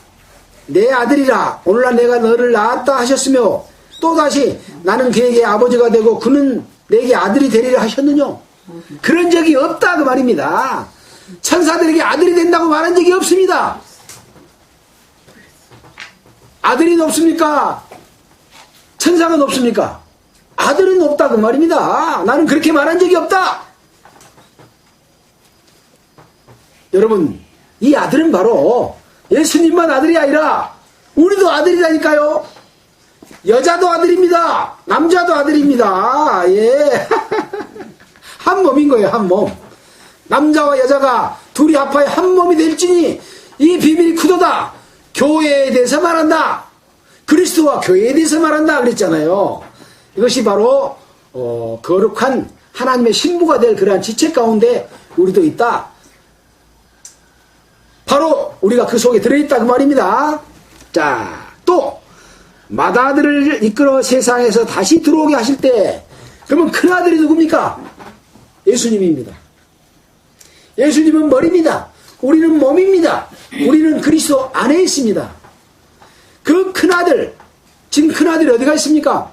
내 아들이라 오늘날 내가 너를 낳았다 하셨으며 또다시 나는 그에게 아버지가 되고 그는 내게 아들이 되리라 하셨느냐? 그런 적이 없다 그 말입니다. 천사들에게 아들이 된다고 말한 적이 없습니다. 아들이 없습니까? 천사가 없습니까? 아들은 없다 그 말입니다. 나는 그렇게 말한 적이 없다. 여러분, 이 아들은 바로 예수님만 아들이 아니라 우리도 아들이라니까요. 여자도 아들입니다. 남자도 아들입니다. 예. 한 몸인 거예요, 한 몸. 남자와 여자가 둘이 합하여 한 몸이 될지니 이 비밀이 크도다. 교회에 대해서 말한다. 그리스도와 교회에 대해서 말한다 그랬잖아요. 이것이 바로 거룩한 하나님의 신부가 될 그러한 지체 가운데 우리도 있다. 바로 우리가 그 속에 들어있다 그 말입니다. 자, 또 맏아들을 이끌어 세상에서 다시 들어오게 하실 때, 그러면 큰아들이 누굽니까? 예수님입니다. 예수님은 머리입니다. 우리는 몸입니다. 우리는 그리스도 안에 있습니다. 그 큰아들, 지금 큰아들이 어디가 있습니까?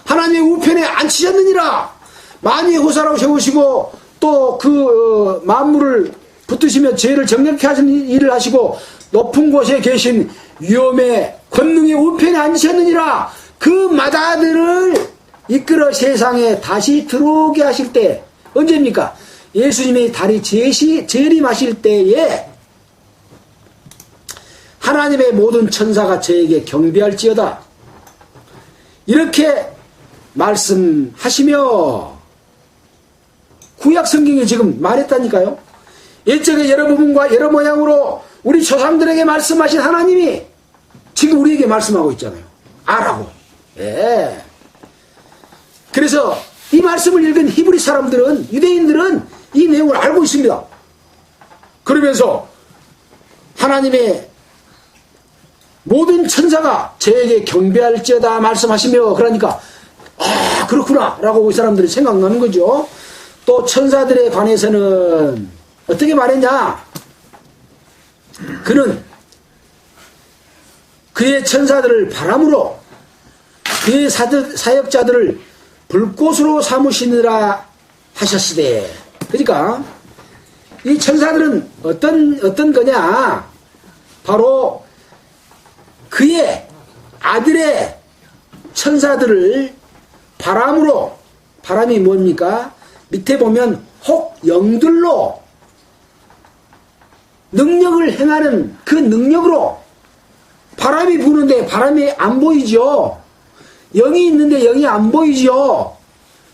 하나님의 우편에 앉히셨느니라. 만유의 호사라고 세우시고 또 그 만물을 붙드시며 죄를 정결케 하시는 일을 하시고 높은 곳에 계신 위엄의 권능의 우편에 앉으셨느니라. 그 맏아들을 이끌어 세상에 다시 들어오게 하실 때, 언제입니까? 예수님의 다리 재림하실 때에 하나님의 모든 천사가 저에게 경배할지어다. 이렇게 말씀하시며 구약 성경에 지금 말했다니까요. 일적의 여러 부분과 여러 모양으로 우리 조상들에게 말씀하신 하나님이 지금 우리에게 말씀하고 있잖아요. 아라고. 예. 그래서 이 말씀을 읽은 히브리 사람들은, 유대인들은 이 내용을 알고 있습니다. 그러면서 하나님의 모든 천사가 저에게 경배할지어다 말씀하시며, 그러니까 아 그렇구나 라고 이 사람들이 생각나는 거죠. 또 천사들에 관해서는 어떻게 말했냐. 그는 그의 천사들을 바람으로 그의 사역자들을 불꽃으로 삼으시느라 하셨으되. 그러니까 이 천사들은 어떤 거냐. 바로 그의 아들의 천사들을 바람으로, 바람이 뭡니까? 밑에 보면 혹 영들로 능력을 행하는 그 능력으로, 바람이 부는데 바람이 안 보이죠. 영이 있는데 영이 안 보이죠.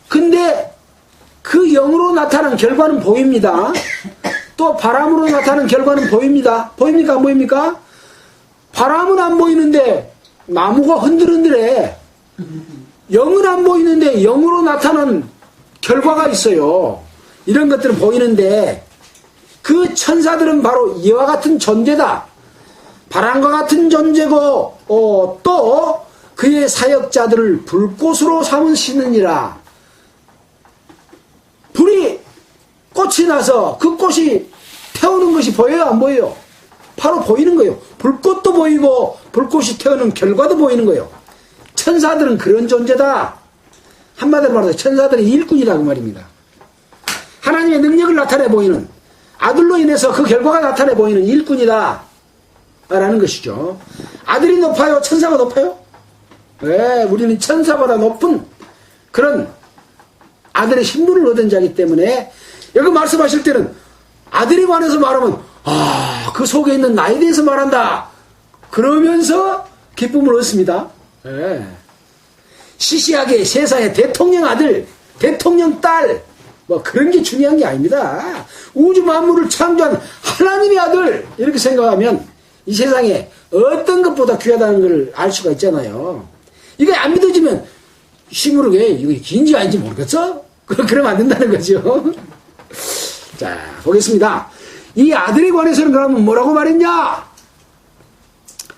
근데 그 영으로 나타난 결과는 보입니다. 또 바람으로 나타난 결과는 보입니다. 보입니까? 안 보입니까? 바람은 안 보이는데 나무가 흔들흔들해. 영은 안 보이는데 영으로 나타난 결과가 있어요. 이런 것들은 보이는데 그 천사들은 바로 이와 같은 존재다. 바람과 같은 존재고 또 그의 사역자들을 불꽃으로 삼으시느니라. 불이 꽃이 나서 그 꽃이 태우는 것이 보여요? 안 보여요? 바로 보이는 거예요. 불꽃도 보이고 불꽃이 태우는 결과도 보이는 거예요. 천사들은 그런 존재다. 한마디로 말해서 천사들은 일꾼이라고 말입니다. 하나님의 능력을 나타내 보이는, 아들로 인해서 그 결과가 나타내 보이는 일꾼이다 라는 것이죠. 아들이 높아요? 천사가 높아요? 네, 우리는 천사보다 높은 그런 아들의 신분을 얻은 자이기 때문에 여기 말씀하실 때는 아들에 관해서 말하면 그 속에 있는 나에 대해서 말한다 그러면서 기쁨을 얻습니다. 네. 시시하게 세상의 대통령 아들, 대통령 딸, 뭐 그런 게 중요한 게 아닙니다. 우주 만물을 창조한 하나님의 아들 이렇게 생각하면 이 세상에 어떤 것보다 귀하다는 걸 알 수가 있잖아요. 이거 안 믿어지면 시무르게 이거 긴지 아닌지 모르겠어? 그러면 안 된다는 거죠. 자, 보겠습니다. 이 아들에 관해서는 그러면 뭐라고 말했냐?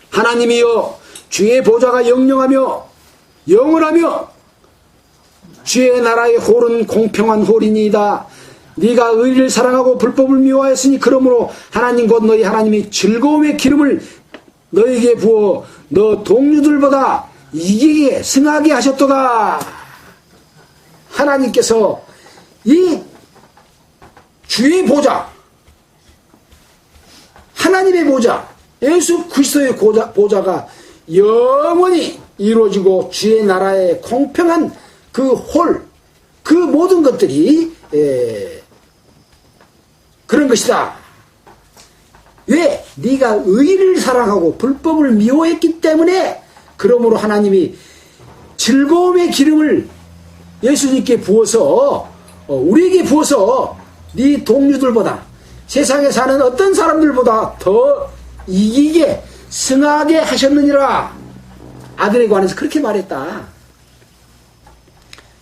하나님이여 주의 보좌가 영영하며 영원하며 주의 나라의 홀은 공평한 홀이니이다. 네가 의를 사랑하고 불법을 미워하였으니 그러므로 하나님 곧 너희 하나님이 즐거움의 기름을 너에게 부어 너 동료들보다 이기게 승하게 하셨도다. 하나님께서 이 주의 보좌, 하나님의 보좌, 예수 그리스도의 보좌가 영원히 이루어지고 주의 나라의 공평한 그 홀, 그 모든 것들이 그런 것이다. 왜? 네가 의를 사랑하고 불법을 미워했기 때문에 그러므로 하나님이 즐거움의 기름을 예수님께 부어서 우리에게 부어서 네 동료들보다 세상에 사는 어떤 사람들보다 더 이기게 승하게 하셨느니라. 아들에 관해서 그렇게 말했다.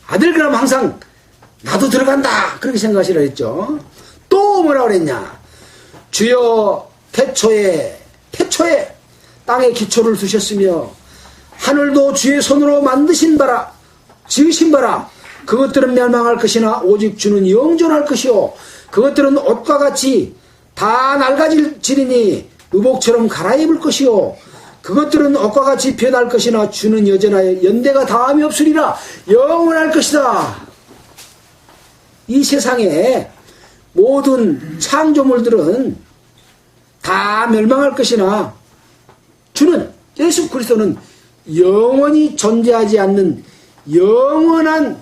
아들 그럼 항상 나도 들어간다 그렇게 생각하시라 했죠. 또 뭐라 그랬냐? 주여 태초에 땅에 기초를 두셨으며 하늘도 주의 손으로 만드신 바라 지으신 바라 그것들은 멸망할 것이나 오직 주는 영존할 것이요 그것들은 옷과 같이 다 낡아지리니 의복처럼 갈아입을 것이요 그것들은 옷과 같이 변할 것이나 주는 여전하여 연대가 다함이 없으리라. 영원할 것이다. 이 세상에 모든 창조물들은 다 멸망할 것이나 주는 예수 그리스도는 영원히 존재하지 않는 영원한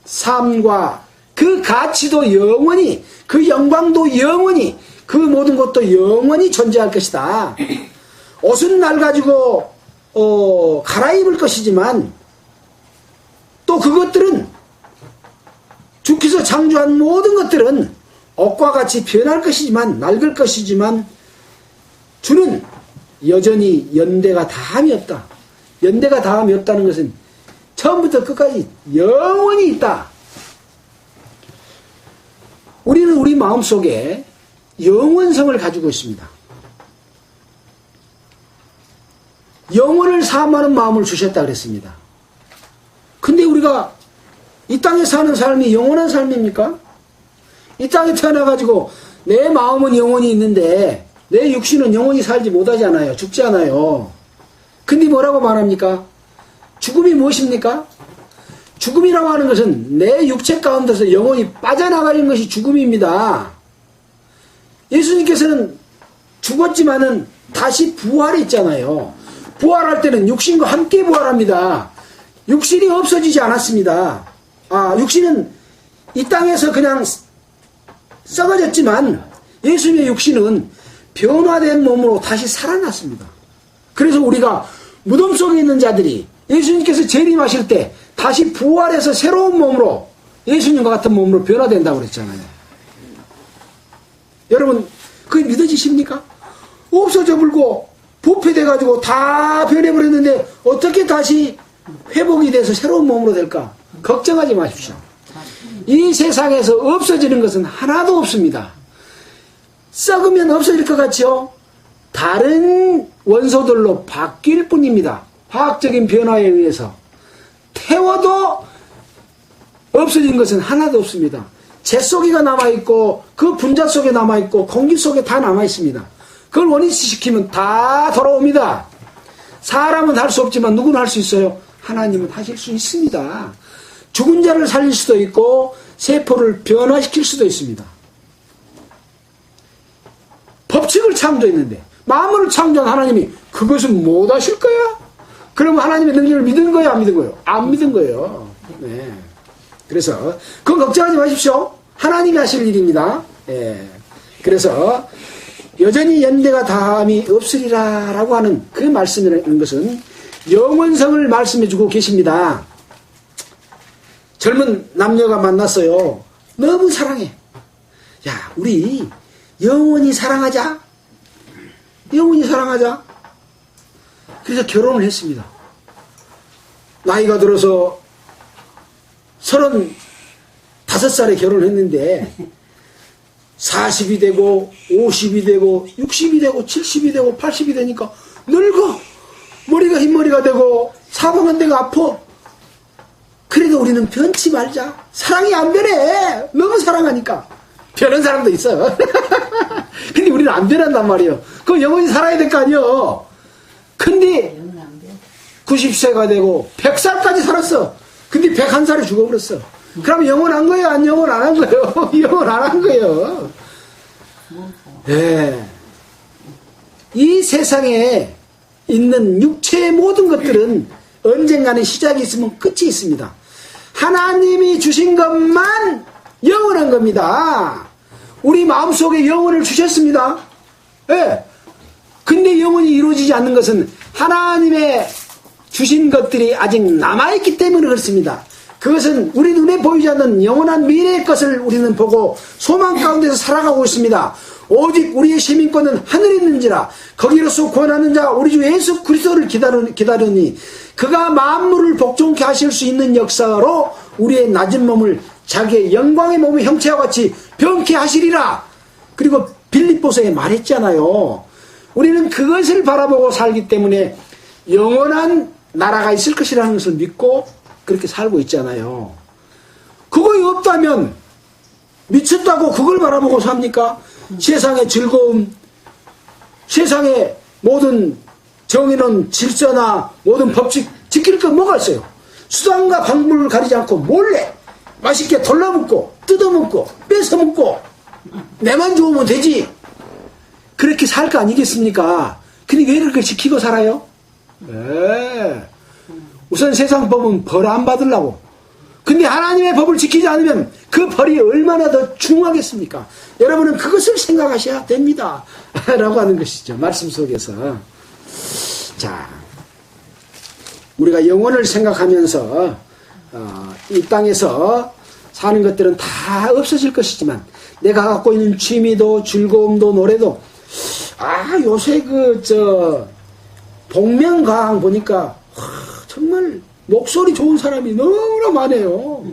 삶과 그 가치도 영원히, 그 영광도 영원히, 그 모든 것도 영원히 존재할 것이다. 옷은 날 가지고 갈아입을 것이지만 또 그것들은 주께서 창조한 모든 것들은 옷과 같이 변할 것이지만 낡을 것이지만 주는 여전히 연대가 다함이 없다. 연대가 다함이 없다는 것은 처음부터 끝까지 영원히 있다. 우리는 우리 마음속에 영원성을 가지고 있습니다. 영원을 사모하는 마음을 주셨다 그랬습니다. 근데 우리가 이 땅에 사는 삶이 영원한 삶입니까? 이 땅에 태어나가지고 내 마음은 영원히 있는데 내 육신은 영원히 살지 못하잖아요. 죽지 않아요. 근데 뭐라고 말합니까? 죽음이 무엇입니까? 죽음이라고 하는 것은 내 육체 가운데서 영원히 빠져나가는 것이 죽음입니다. 예수님께서는 죽었지만은 다시 부활했잖아요. 부활할 때는 육신과 함께 부활합니다. 육신이 없어지지 않았습니다. 육신은 이 땅에서 그냥 썩어졌지만 예수님의 육신은 변화된 몸으로 다시 살아났습니다. 그래서 우리가 무덤 속에 있는 자들이 예수님께서 재림하실 때 다시 부활해서 새로운 몸으로 예수님과 같은 몸으로 변화된다고 그랬잖아요. 여러분 그게 믿어지십니까? 없어져 불고 부패돼가지고 다 변해버렸는데 어떻게 다시 회복이 돼서 새로운 몸으로 될까? 걱정하지 마십시오. 이 세상에서 없어지는 것은 하나도 없습니다. 썩으면 없어질 것 같죠? 다른 원소들로 바뀔 뿐입니다. 화학적인 변화에 의해서. 태워도 없어진 것은 하나도 없습니다. 재 속에가 남아있고 그 분자 속에 남아있고 공기 속에 다 남아있습니다. 그걸 원위치시키면 다 돌아옵니다. 사람은 할 수 없지만 누구는 할 수 있어요? 하나님은 하실 수 있습니다. 죽은 자를 살릴 수도 있고 세포를 변화시킬 수도 있습니다. 법칙을 창조했는데 만물을 창조한 하나님이 그것은 못 하실 거야? 그러면 하나님의 능력을 믿은 거예요? 안 믿은 거예요? 안 믿은 거예요. 네. 그래서 그건 걱정하지 마십시오. 하나님이 하실 일입니다. 네. 그래서 여전히 연대가 다함이 없으리라 라고 하는 그 말씀이라는 것은 영원성을 말씀해 주고 계십니다. 젊은 남녀가 만났어요. 너무 사랑해. 야, 우리 영원히 사랑하자. 영원히 사랑하자. 그래서 결혼을 했습니다. 나이가 들어서 35살에 결혼을 했는데 40이 되고 50이 되고 60이 되고 70이 되고 80이 되니까 늙어. 머리가 흰머리가 되고 사방한 데가 아파. 그래도 우리는 변치 말자. 사랑이 안 변해. 너무 사랑하니까. 변한 사람도 있어. 근데 우리는 안 변한단 말이에요. 그럼 영원히 살아야 될 거 아니에요. 근데 90세가 되고 100살까지 살았어. 근데 101살에 죽어버렸어. 그러면 영원한 거예요? 안 영원 안 한 거예요? 영원 안 한 거예요. 네. 이 세상에 있는 육체의 모든 것들은 언젠가는 시작이 있으면 끝이 있습니다. 하나님이 주신 것만 영원한 겁니다. 우리 마음속에 영혼을 주셨습니다. 네. 근데 영혼이 이루어지지 않는 것은 하나님의 주신 것들이 아직 남아있기 때문에 그렇습니다. 그것은 우리 눈에 보이지 않는 영원한 미래의 것을 우리는 보고 소망 가운데서 살아가고 있습니다. 오직 우리의 시민권은 하늘에 있는지라 거기로서 구원하는 자 우리 주 예수 그리스도를 기다리니 그가 만물을 복종케 하실 수 있는 역사로 우리의 낮은 몸을 자기의 영광의 몸의 형체와 같이 변케 하시리라. 그리고 빌립보서에 말했잖아요. 우리는 그것을 바라보고 살기 때문에 영원한 나라가 있을 것이라는 것을 믿고 그렇게 살고 있잖아요. 그거 없다면 미쳤다고 그걸 바라보고 삽니까? 세상의 즐거움, 세상의 모든 정의는 질서나 모든 법칙 지킬 거 뭐가 있어요? 수단과 방법을 가리지 않고 몰래 맛있게 돌려먹고 뜯어먹고 뺏어먹고 내만 좋으면 되지. 그렇게 살 거 아니겠습니까? 근데 왜 이렇게 지키고 살아요? 네. 우선 세상 법은 벌 안 받으려고. 근데 하나님의 법을 지키지 않으면 그 벌이 얼마나 더 중하겠습니까? 여러분은 그것을 생각하셔야 됩니다. 라고 하는 것이죠. 말씀 속에서. 자, 우리가 영혼을 생각하면서 이 땅에서 사는 것들은 다 없어질 것이지만 내가 갖고 있는 취미도 즐거움도 노래도 요새 복면가왕 보니까 정말 목소리 좋은 사람이 너무나 많아요.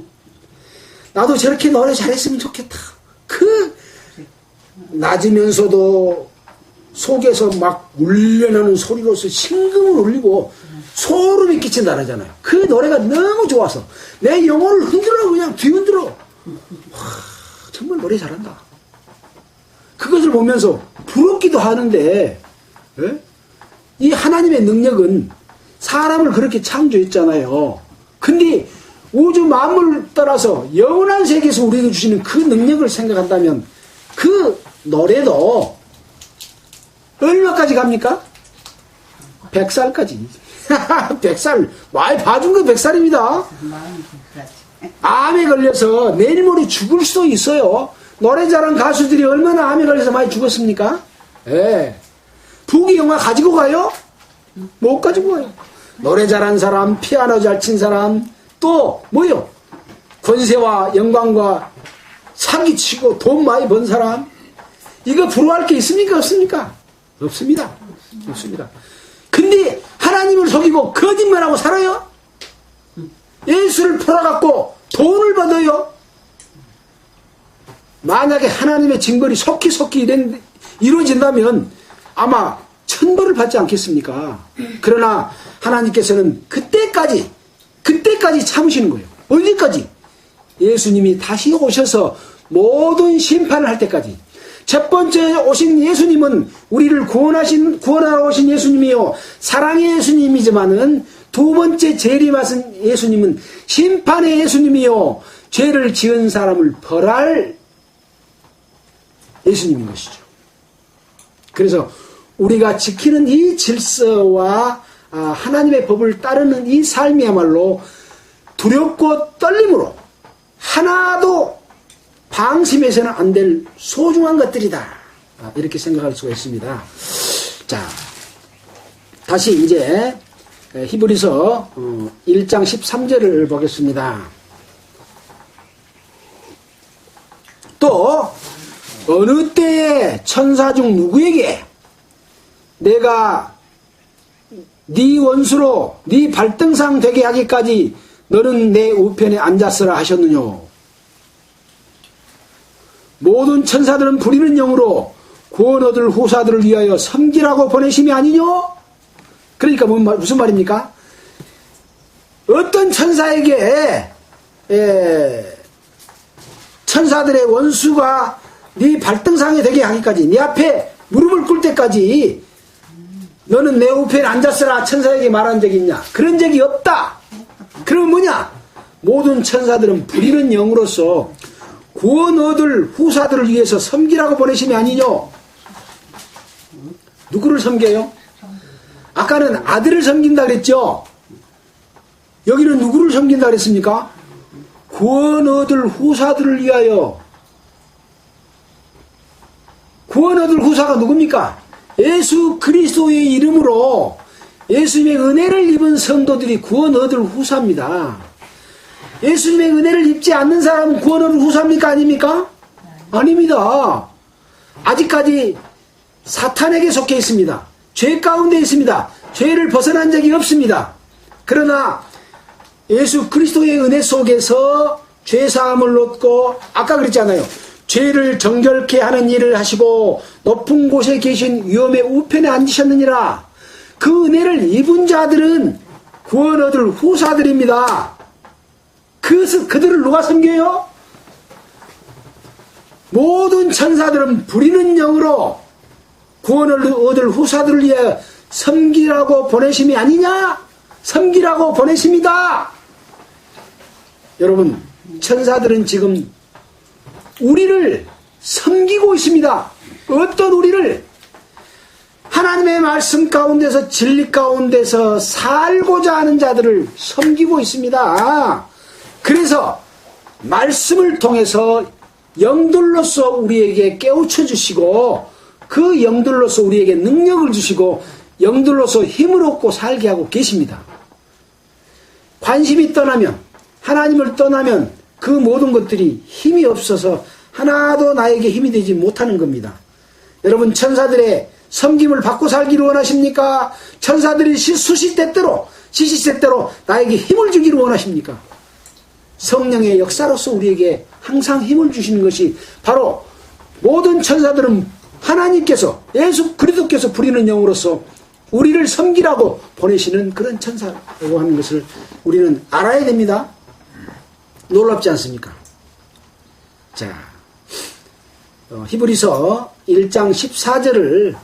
나도 저렇게 노래 잘했으면 좋겠다. 낮으면서도 속에서 막 울려나는 소리로서 심금을 울리고 소름이 끼친다 하잖아요. 그 노래가 너무 좋아서 내 영혼을 흔들어 그냥 뒤흔들어. 정말 노래 잘한다. 그것을 보면서 부럽기도 하는데 이 하나님의 능력은 사람을 그렇게 창조했잖아요. 근데 우주 만물을 따라서 영원한 세계에서 우리에게 주시는 그 능력을 생각한다면 그 노래도 얼마까지 갑니까? 100살까지. 100살. 많이 봐준 거 100살입니다. 암에 걸려서 내일 모레 죽을 수도 있어요. 노래 잘한 가수들이 얼마나 암에 걸려서 많이 죽었습니까? 예. 부귀 영화 가지고 가요? 못 가지고 가요. 노래 잘한 사람, 피아노 잘 친 사람, 또 뭐요? 권세와 영광과 사기치고 돈 많이 번 사람, 이거 부러워할 게 있습니까? 없습니까? 없습니다. 없습니다. 근데 하나님을 속이고 거짓말하고 살아요? 예수를 팔아갖고 돈을 받아요? 만약에 하나님의 징벌이 속히 이루어진다면 아마 천벌을 받지 않겠습니까? 그러나 하나님께서는 그때까지 참으시는 거예요. 언제까지? 예수님이 다시 오셔서 모든 심판을 할 때까지. 첫 번째 오신 예수님은 우리를 구원하러 오신 예수님이요, 사랑의 예수님이지만은 두 번째 재림하신 예수님은 심판의 예수님이요, 죄를 지은 사람을 벌할 예수님인 것이죠. 그래서 우리가 지키는 이 질서와 하나님의 법을 따르는 이 삶이야말로 두렵고 떨림으로 하나도 방심해서는 안 될 소중한 것들이다. 이렇게 생각할 수가 있습니다. 자, 다시 이제 히브리서 1장 13절을 보겠습니다. 또 어느 때에 천사 중 누구에게 내가 네 원수로 네 발등상 되게 하기까지 너는 내 우편에 앉았으라 하셨느뇨. 모든 천사들은 부리는 영으로 구원 얻을 후사들을 위하여 섬기라고 보내심이 아니뇨? 그러니까 무슨 말입니까? 어떤 천사에게 천사들의 원수가 네 발등상에 되게 하기까지, 네 앞에 무릎을 꿇을 때까지 너는 내 우편에 앉았으라 천사에게 말한 적이 있냐? 그런 적이 없다. 그러면 뭐냐? 모든 천사들은 부리는 영으로서 구원 얻을 후사들을 위해서 섬기라고 보내심이 아니뇨? 누구를 섬겨요? 아까는 아들을 섬긴다 그랬죠? 여기는 누구를 섬긴다 그랬습니까? 구원 얻을 후사들을 위하여. 구원 얻을 후사가 누굽니까? 예수 그리스도의 이름으로 예수님의 은혜를 입은 성도들이 구원 얻을 후사입니다. 예수님의 은혜를 입지 않는 사람은 구원 얻을 후사입니까? 아닙니까? 아닙니다. 아직까지 사탄에게 속해 있습니다. 죄 가운데 있습니다. 죄를 벗어난 적이 없습니다. 그러나 예수 그리스도의 은혜 속에서 죄사함을 얻고, 아까 그랬잖아요. 죄를 정결케 하는 일을 하시고 높은 곳에 계신 위엄의 우편에 앉으셨느니라. 그 은혜를 입은 자들은 구원 얻을 후사들입니다. 그들을 누가 섬겨요? 모든 천사들은 부리는 영으로 구원을 얻을 후사들을 위해 섬기라고 보내심이 아니냐? 섬기라고 보내심이다. 여러분, 천사들은 지금 우리를 섬기고 있습니다. 어떤 우리를? 하나님의 말씀 가운데서, 진리 가운데서 살고자 하는 자들을 섬기고 있습니다. 그래서 말씀을 통해서 영들로서 우리에게 깨우쳐 주시고, 그 영들로서 우리에게 능력을 주시고 영들로서 힘을 얻고 살게 하고 계십니다. 관심이 떠나면, 하나님을 떠나면 그 모든 것들이 힘이 없어서 하나도 나에게 힘이 되지 못하는 겁니다. 여러분, 천사들의 섬김을 받고 살기를 원하십니까? 천사들이 수시때때로 나에게 힘을 주기를 원하십니까? 성령의 역사로서 우리에게 항상 힘을 주시는 것이 바로 모든 천사들은 하나님께서, 예수 그리스도께서 부리는 영으로서 우리를 섬기라고 보내시는 그런 천사라고 하는 것을 우리는 알아야 됩니다. 놀랍지 않습니까? 자, 히브리서 1장 14절을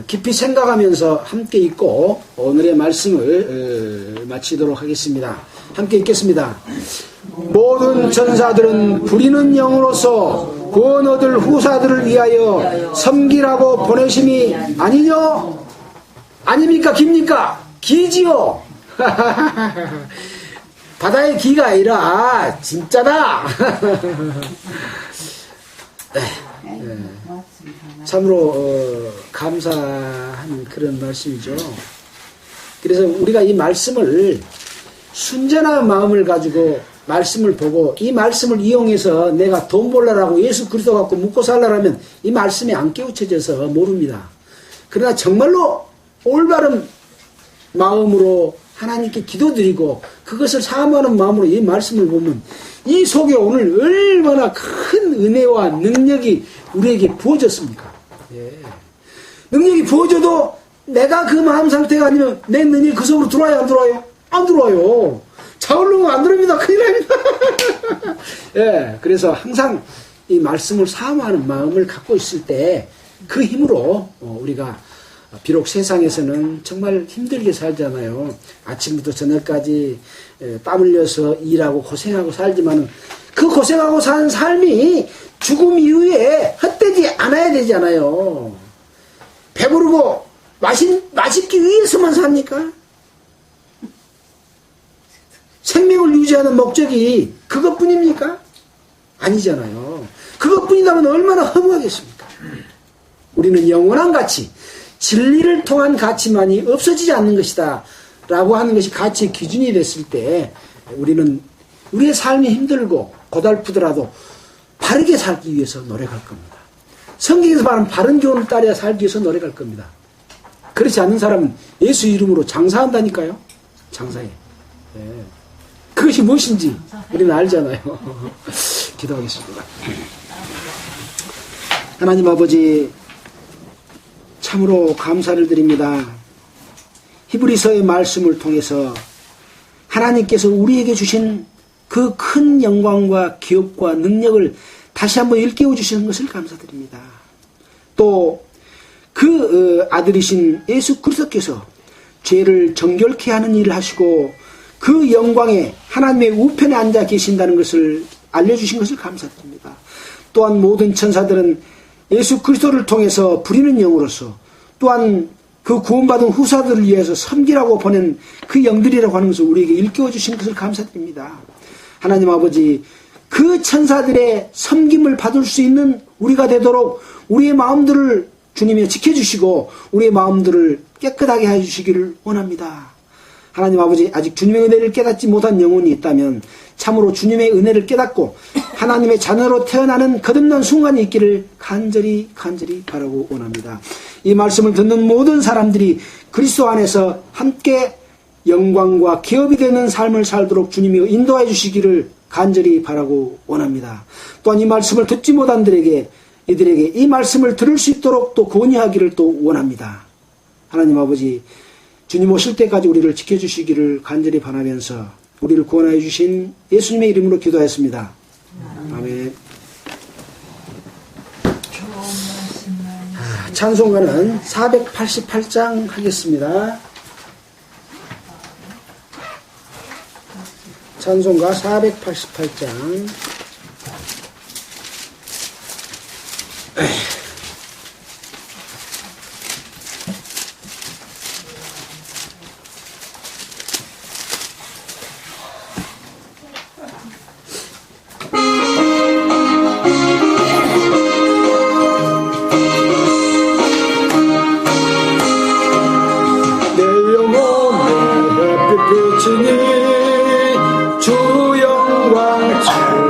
깊이 생각하면서 함께 읽고 오늘의 말씀을 마치도록 하겠습니다. 함께 읽겠습니다. 모든 천사들은 부리는 영으로서 구원 얻을 후사들을 위하여 섬기라고 보내심이 아니뇨? 아닙니까? 깁니까? 기지요. 바다의 기가 아니라 진짜다. 참으로 감사한 그런 말씀이죠. 그래서 우리가 이 말씀을 순전한 마음을 가지고 말씀을 보고 이 말씀을 이용해서 내가 돈 벌라라고 예수 그리스도 갖고 묵고 살라라면 이 말씀이 안 깨우쳐져서 모릅니다. 그러나 정말로 올바른 마음으로 하나님께 기도드리고 그것을 사모하는 마음으로 이 말씀을 보면 이 속에 오늘 얼마나 큰 은혜와 능력이 우리에게 부어졌습니까? 예. 능력이 부어져도 내가 그 마음 상태가 아니면 내 능력이 그 속으로 들어와요? 안 들어와요? 안 들어와요. 차오르면 안 들어옵니다. 큰일 납니다. 예. 그래서 항상 이 말씀을 사모하는 마음을 갖고 있을 때 그 힘으로 우리가 비록 세상에서는 정말 힘들게 살잖아요. 아침부터 저녁까지 땀 흘려서 일하고 고생하고 살지만 그 고생하고 사는 삶이 죽음 이후에 헛되지 않아야 되잖아요. 배부르고 맛있기 위해서만 삽니까? 생명을 유지하는 목적이 그것뿐입니까? 아니잖아요. 그것뿐이라면 얼마나 허무하겠습니까? 우리는 영원한 가치, 진리를 통한 가치만이 없어지지 않는 것이다 라고 하는 것이 가치의 기준이 됐을 때 우리는 우리의 삶이 힘들고 고달프더라도 바르게 살기 위해서 노력할 겁니다. 성경에서 말하는 바른 교훈을 따라 살기 위해서 노력할 겁니다. 그렇지 않는 사람은 예수 이름으로 장사한다니까요. 장사해. 예. 그것이 무엇인지 우리는 알잖아요. 기도하겠습니다. 하나님 아버지, 참으로 감사를 드립니다. 히브리서의 말씀을 통해서 하나님께서 우리에게 주신 그 큰 영광과 기업과 능력을 다시 한번 일깨워 주시는 것을 감사드립니다. 또 그 아들이신 예수 그리스도께서 죄를 정결케 하는 일을 하시고 그 영광에 하나님의 우편에 앉아 계신다는 것을 알려주신 것을 감사드립니다. 또한 모든 천사들은 예수 그리스도를 통해서 부리는 영으로서 또한 그 구원받은 후사들을 위해서 섬기라고 보낸 그 영들이라고 하는 것을 우리에게 일깨워 주신 것을 감사드립니다. 하나님 아버지, 그 천사들의 섬김을 받을 수 있는 우리가 되도록 우리의 마음들을 주님이 지켜주시고 우리의 마음들을 깨끗하게 해주시기를 원합니다. 하나님 아버지, 아직 주님의 은혜를 깨닫지 못한 영혼이 있다면 참으로 주님의 은혜를 깨닫고 하나님의 자녀로 태어나는 거듭난 순간이 있기를 간절히 바라고 원합니다. 이 말씀을 듣는 모든 사람들이 그리스도 안에서 함께 영광과 기업이 되는 삶을 살도록 주님이 인도해 주시기를 간절히 바라고 원합니다. 또한 이 말씀을 듣지 못한 이들에게 이 말씀을 들을 수 있도록 또 권유하기를 또 원합니다. 하나님 아버지, 주님 오실 때까지 우리를 지켜주시기를 간절히 바라면서 우리를 구원하여 주신 예수님의 이름으로 기도하였습니다. 아멘. 찬송가는 488장 하겠습니다. 찬송가 488장.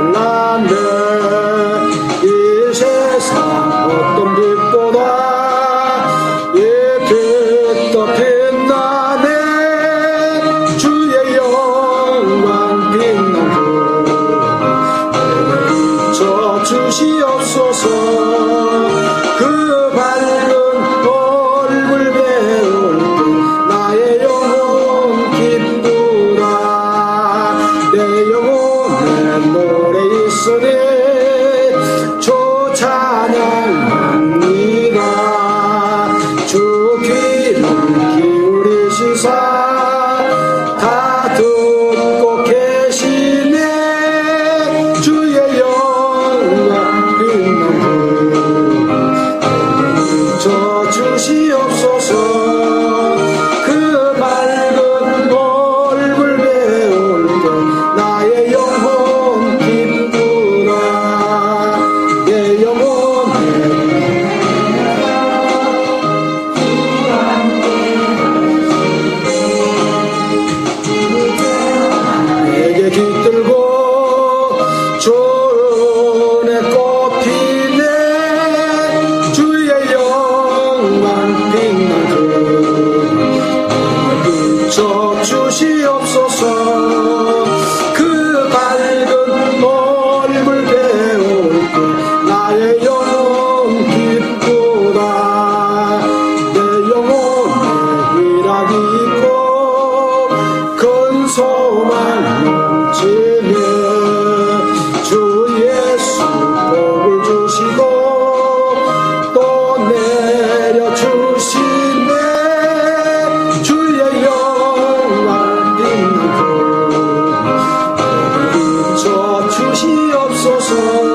몰랐네. 이 세상 어떤 빛보다 이 빛도 빛나네. 주의 영광 빛나고 비춰 주시옵소서. 그 밝은 얼굴 배울 때 나의 영혼 기쁘다. 내 영혼에 노래 있으니 주 찬양합니다. 주 귀를 기울이시사 다 듣고 계시네. 주의 영광 빛나고 저 주시옵소서. 그 밝은 얼굴 배울 때 나의 영혼 기쁘다. 내 영혼에 내게 깃들고 주은혜 꽃피네. 주의 영광 빛나고 비춰 주시옵소서. 그 밝은 얼굴 배울 때 나의 영혼 기쁘다. 내 영혼에 희락이 있고 큰 소망 넘치네. 주 예수 복을 주시고 또 내려주시네. 주의 영광 빛나고 비춰 주시옵소서.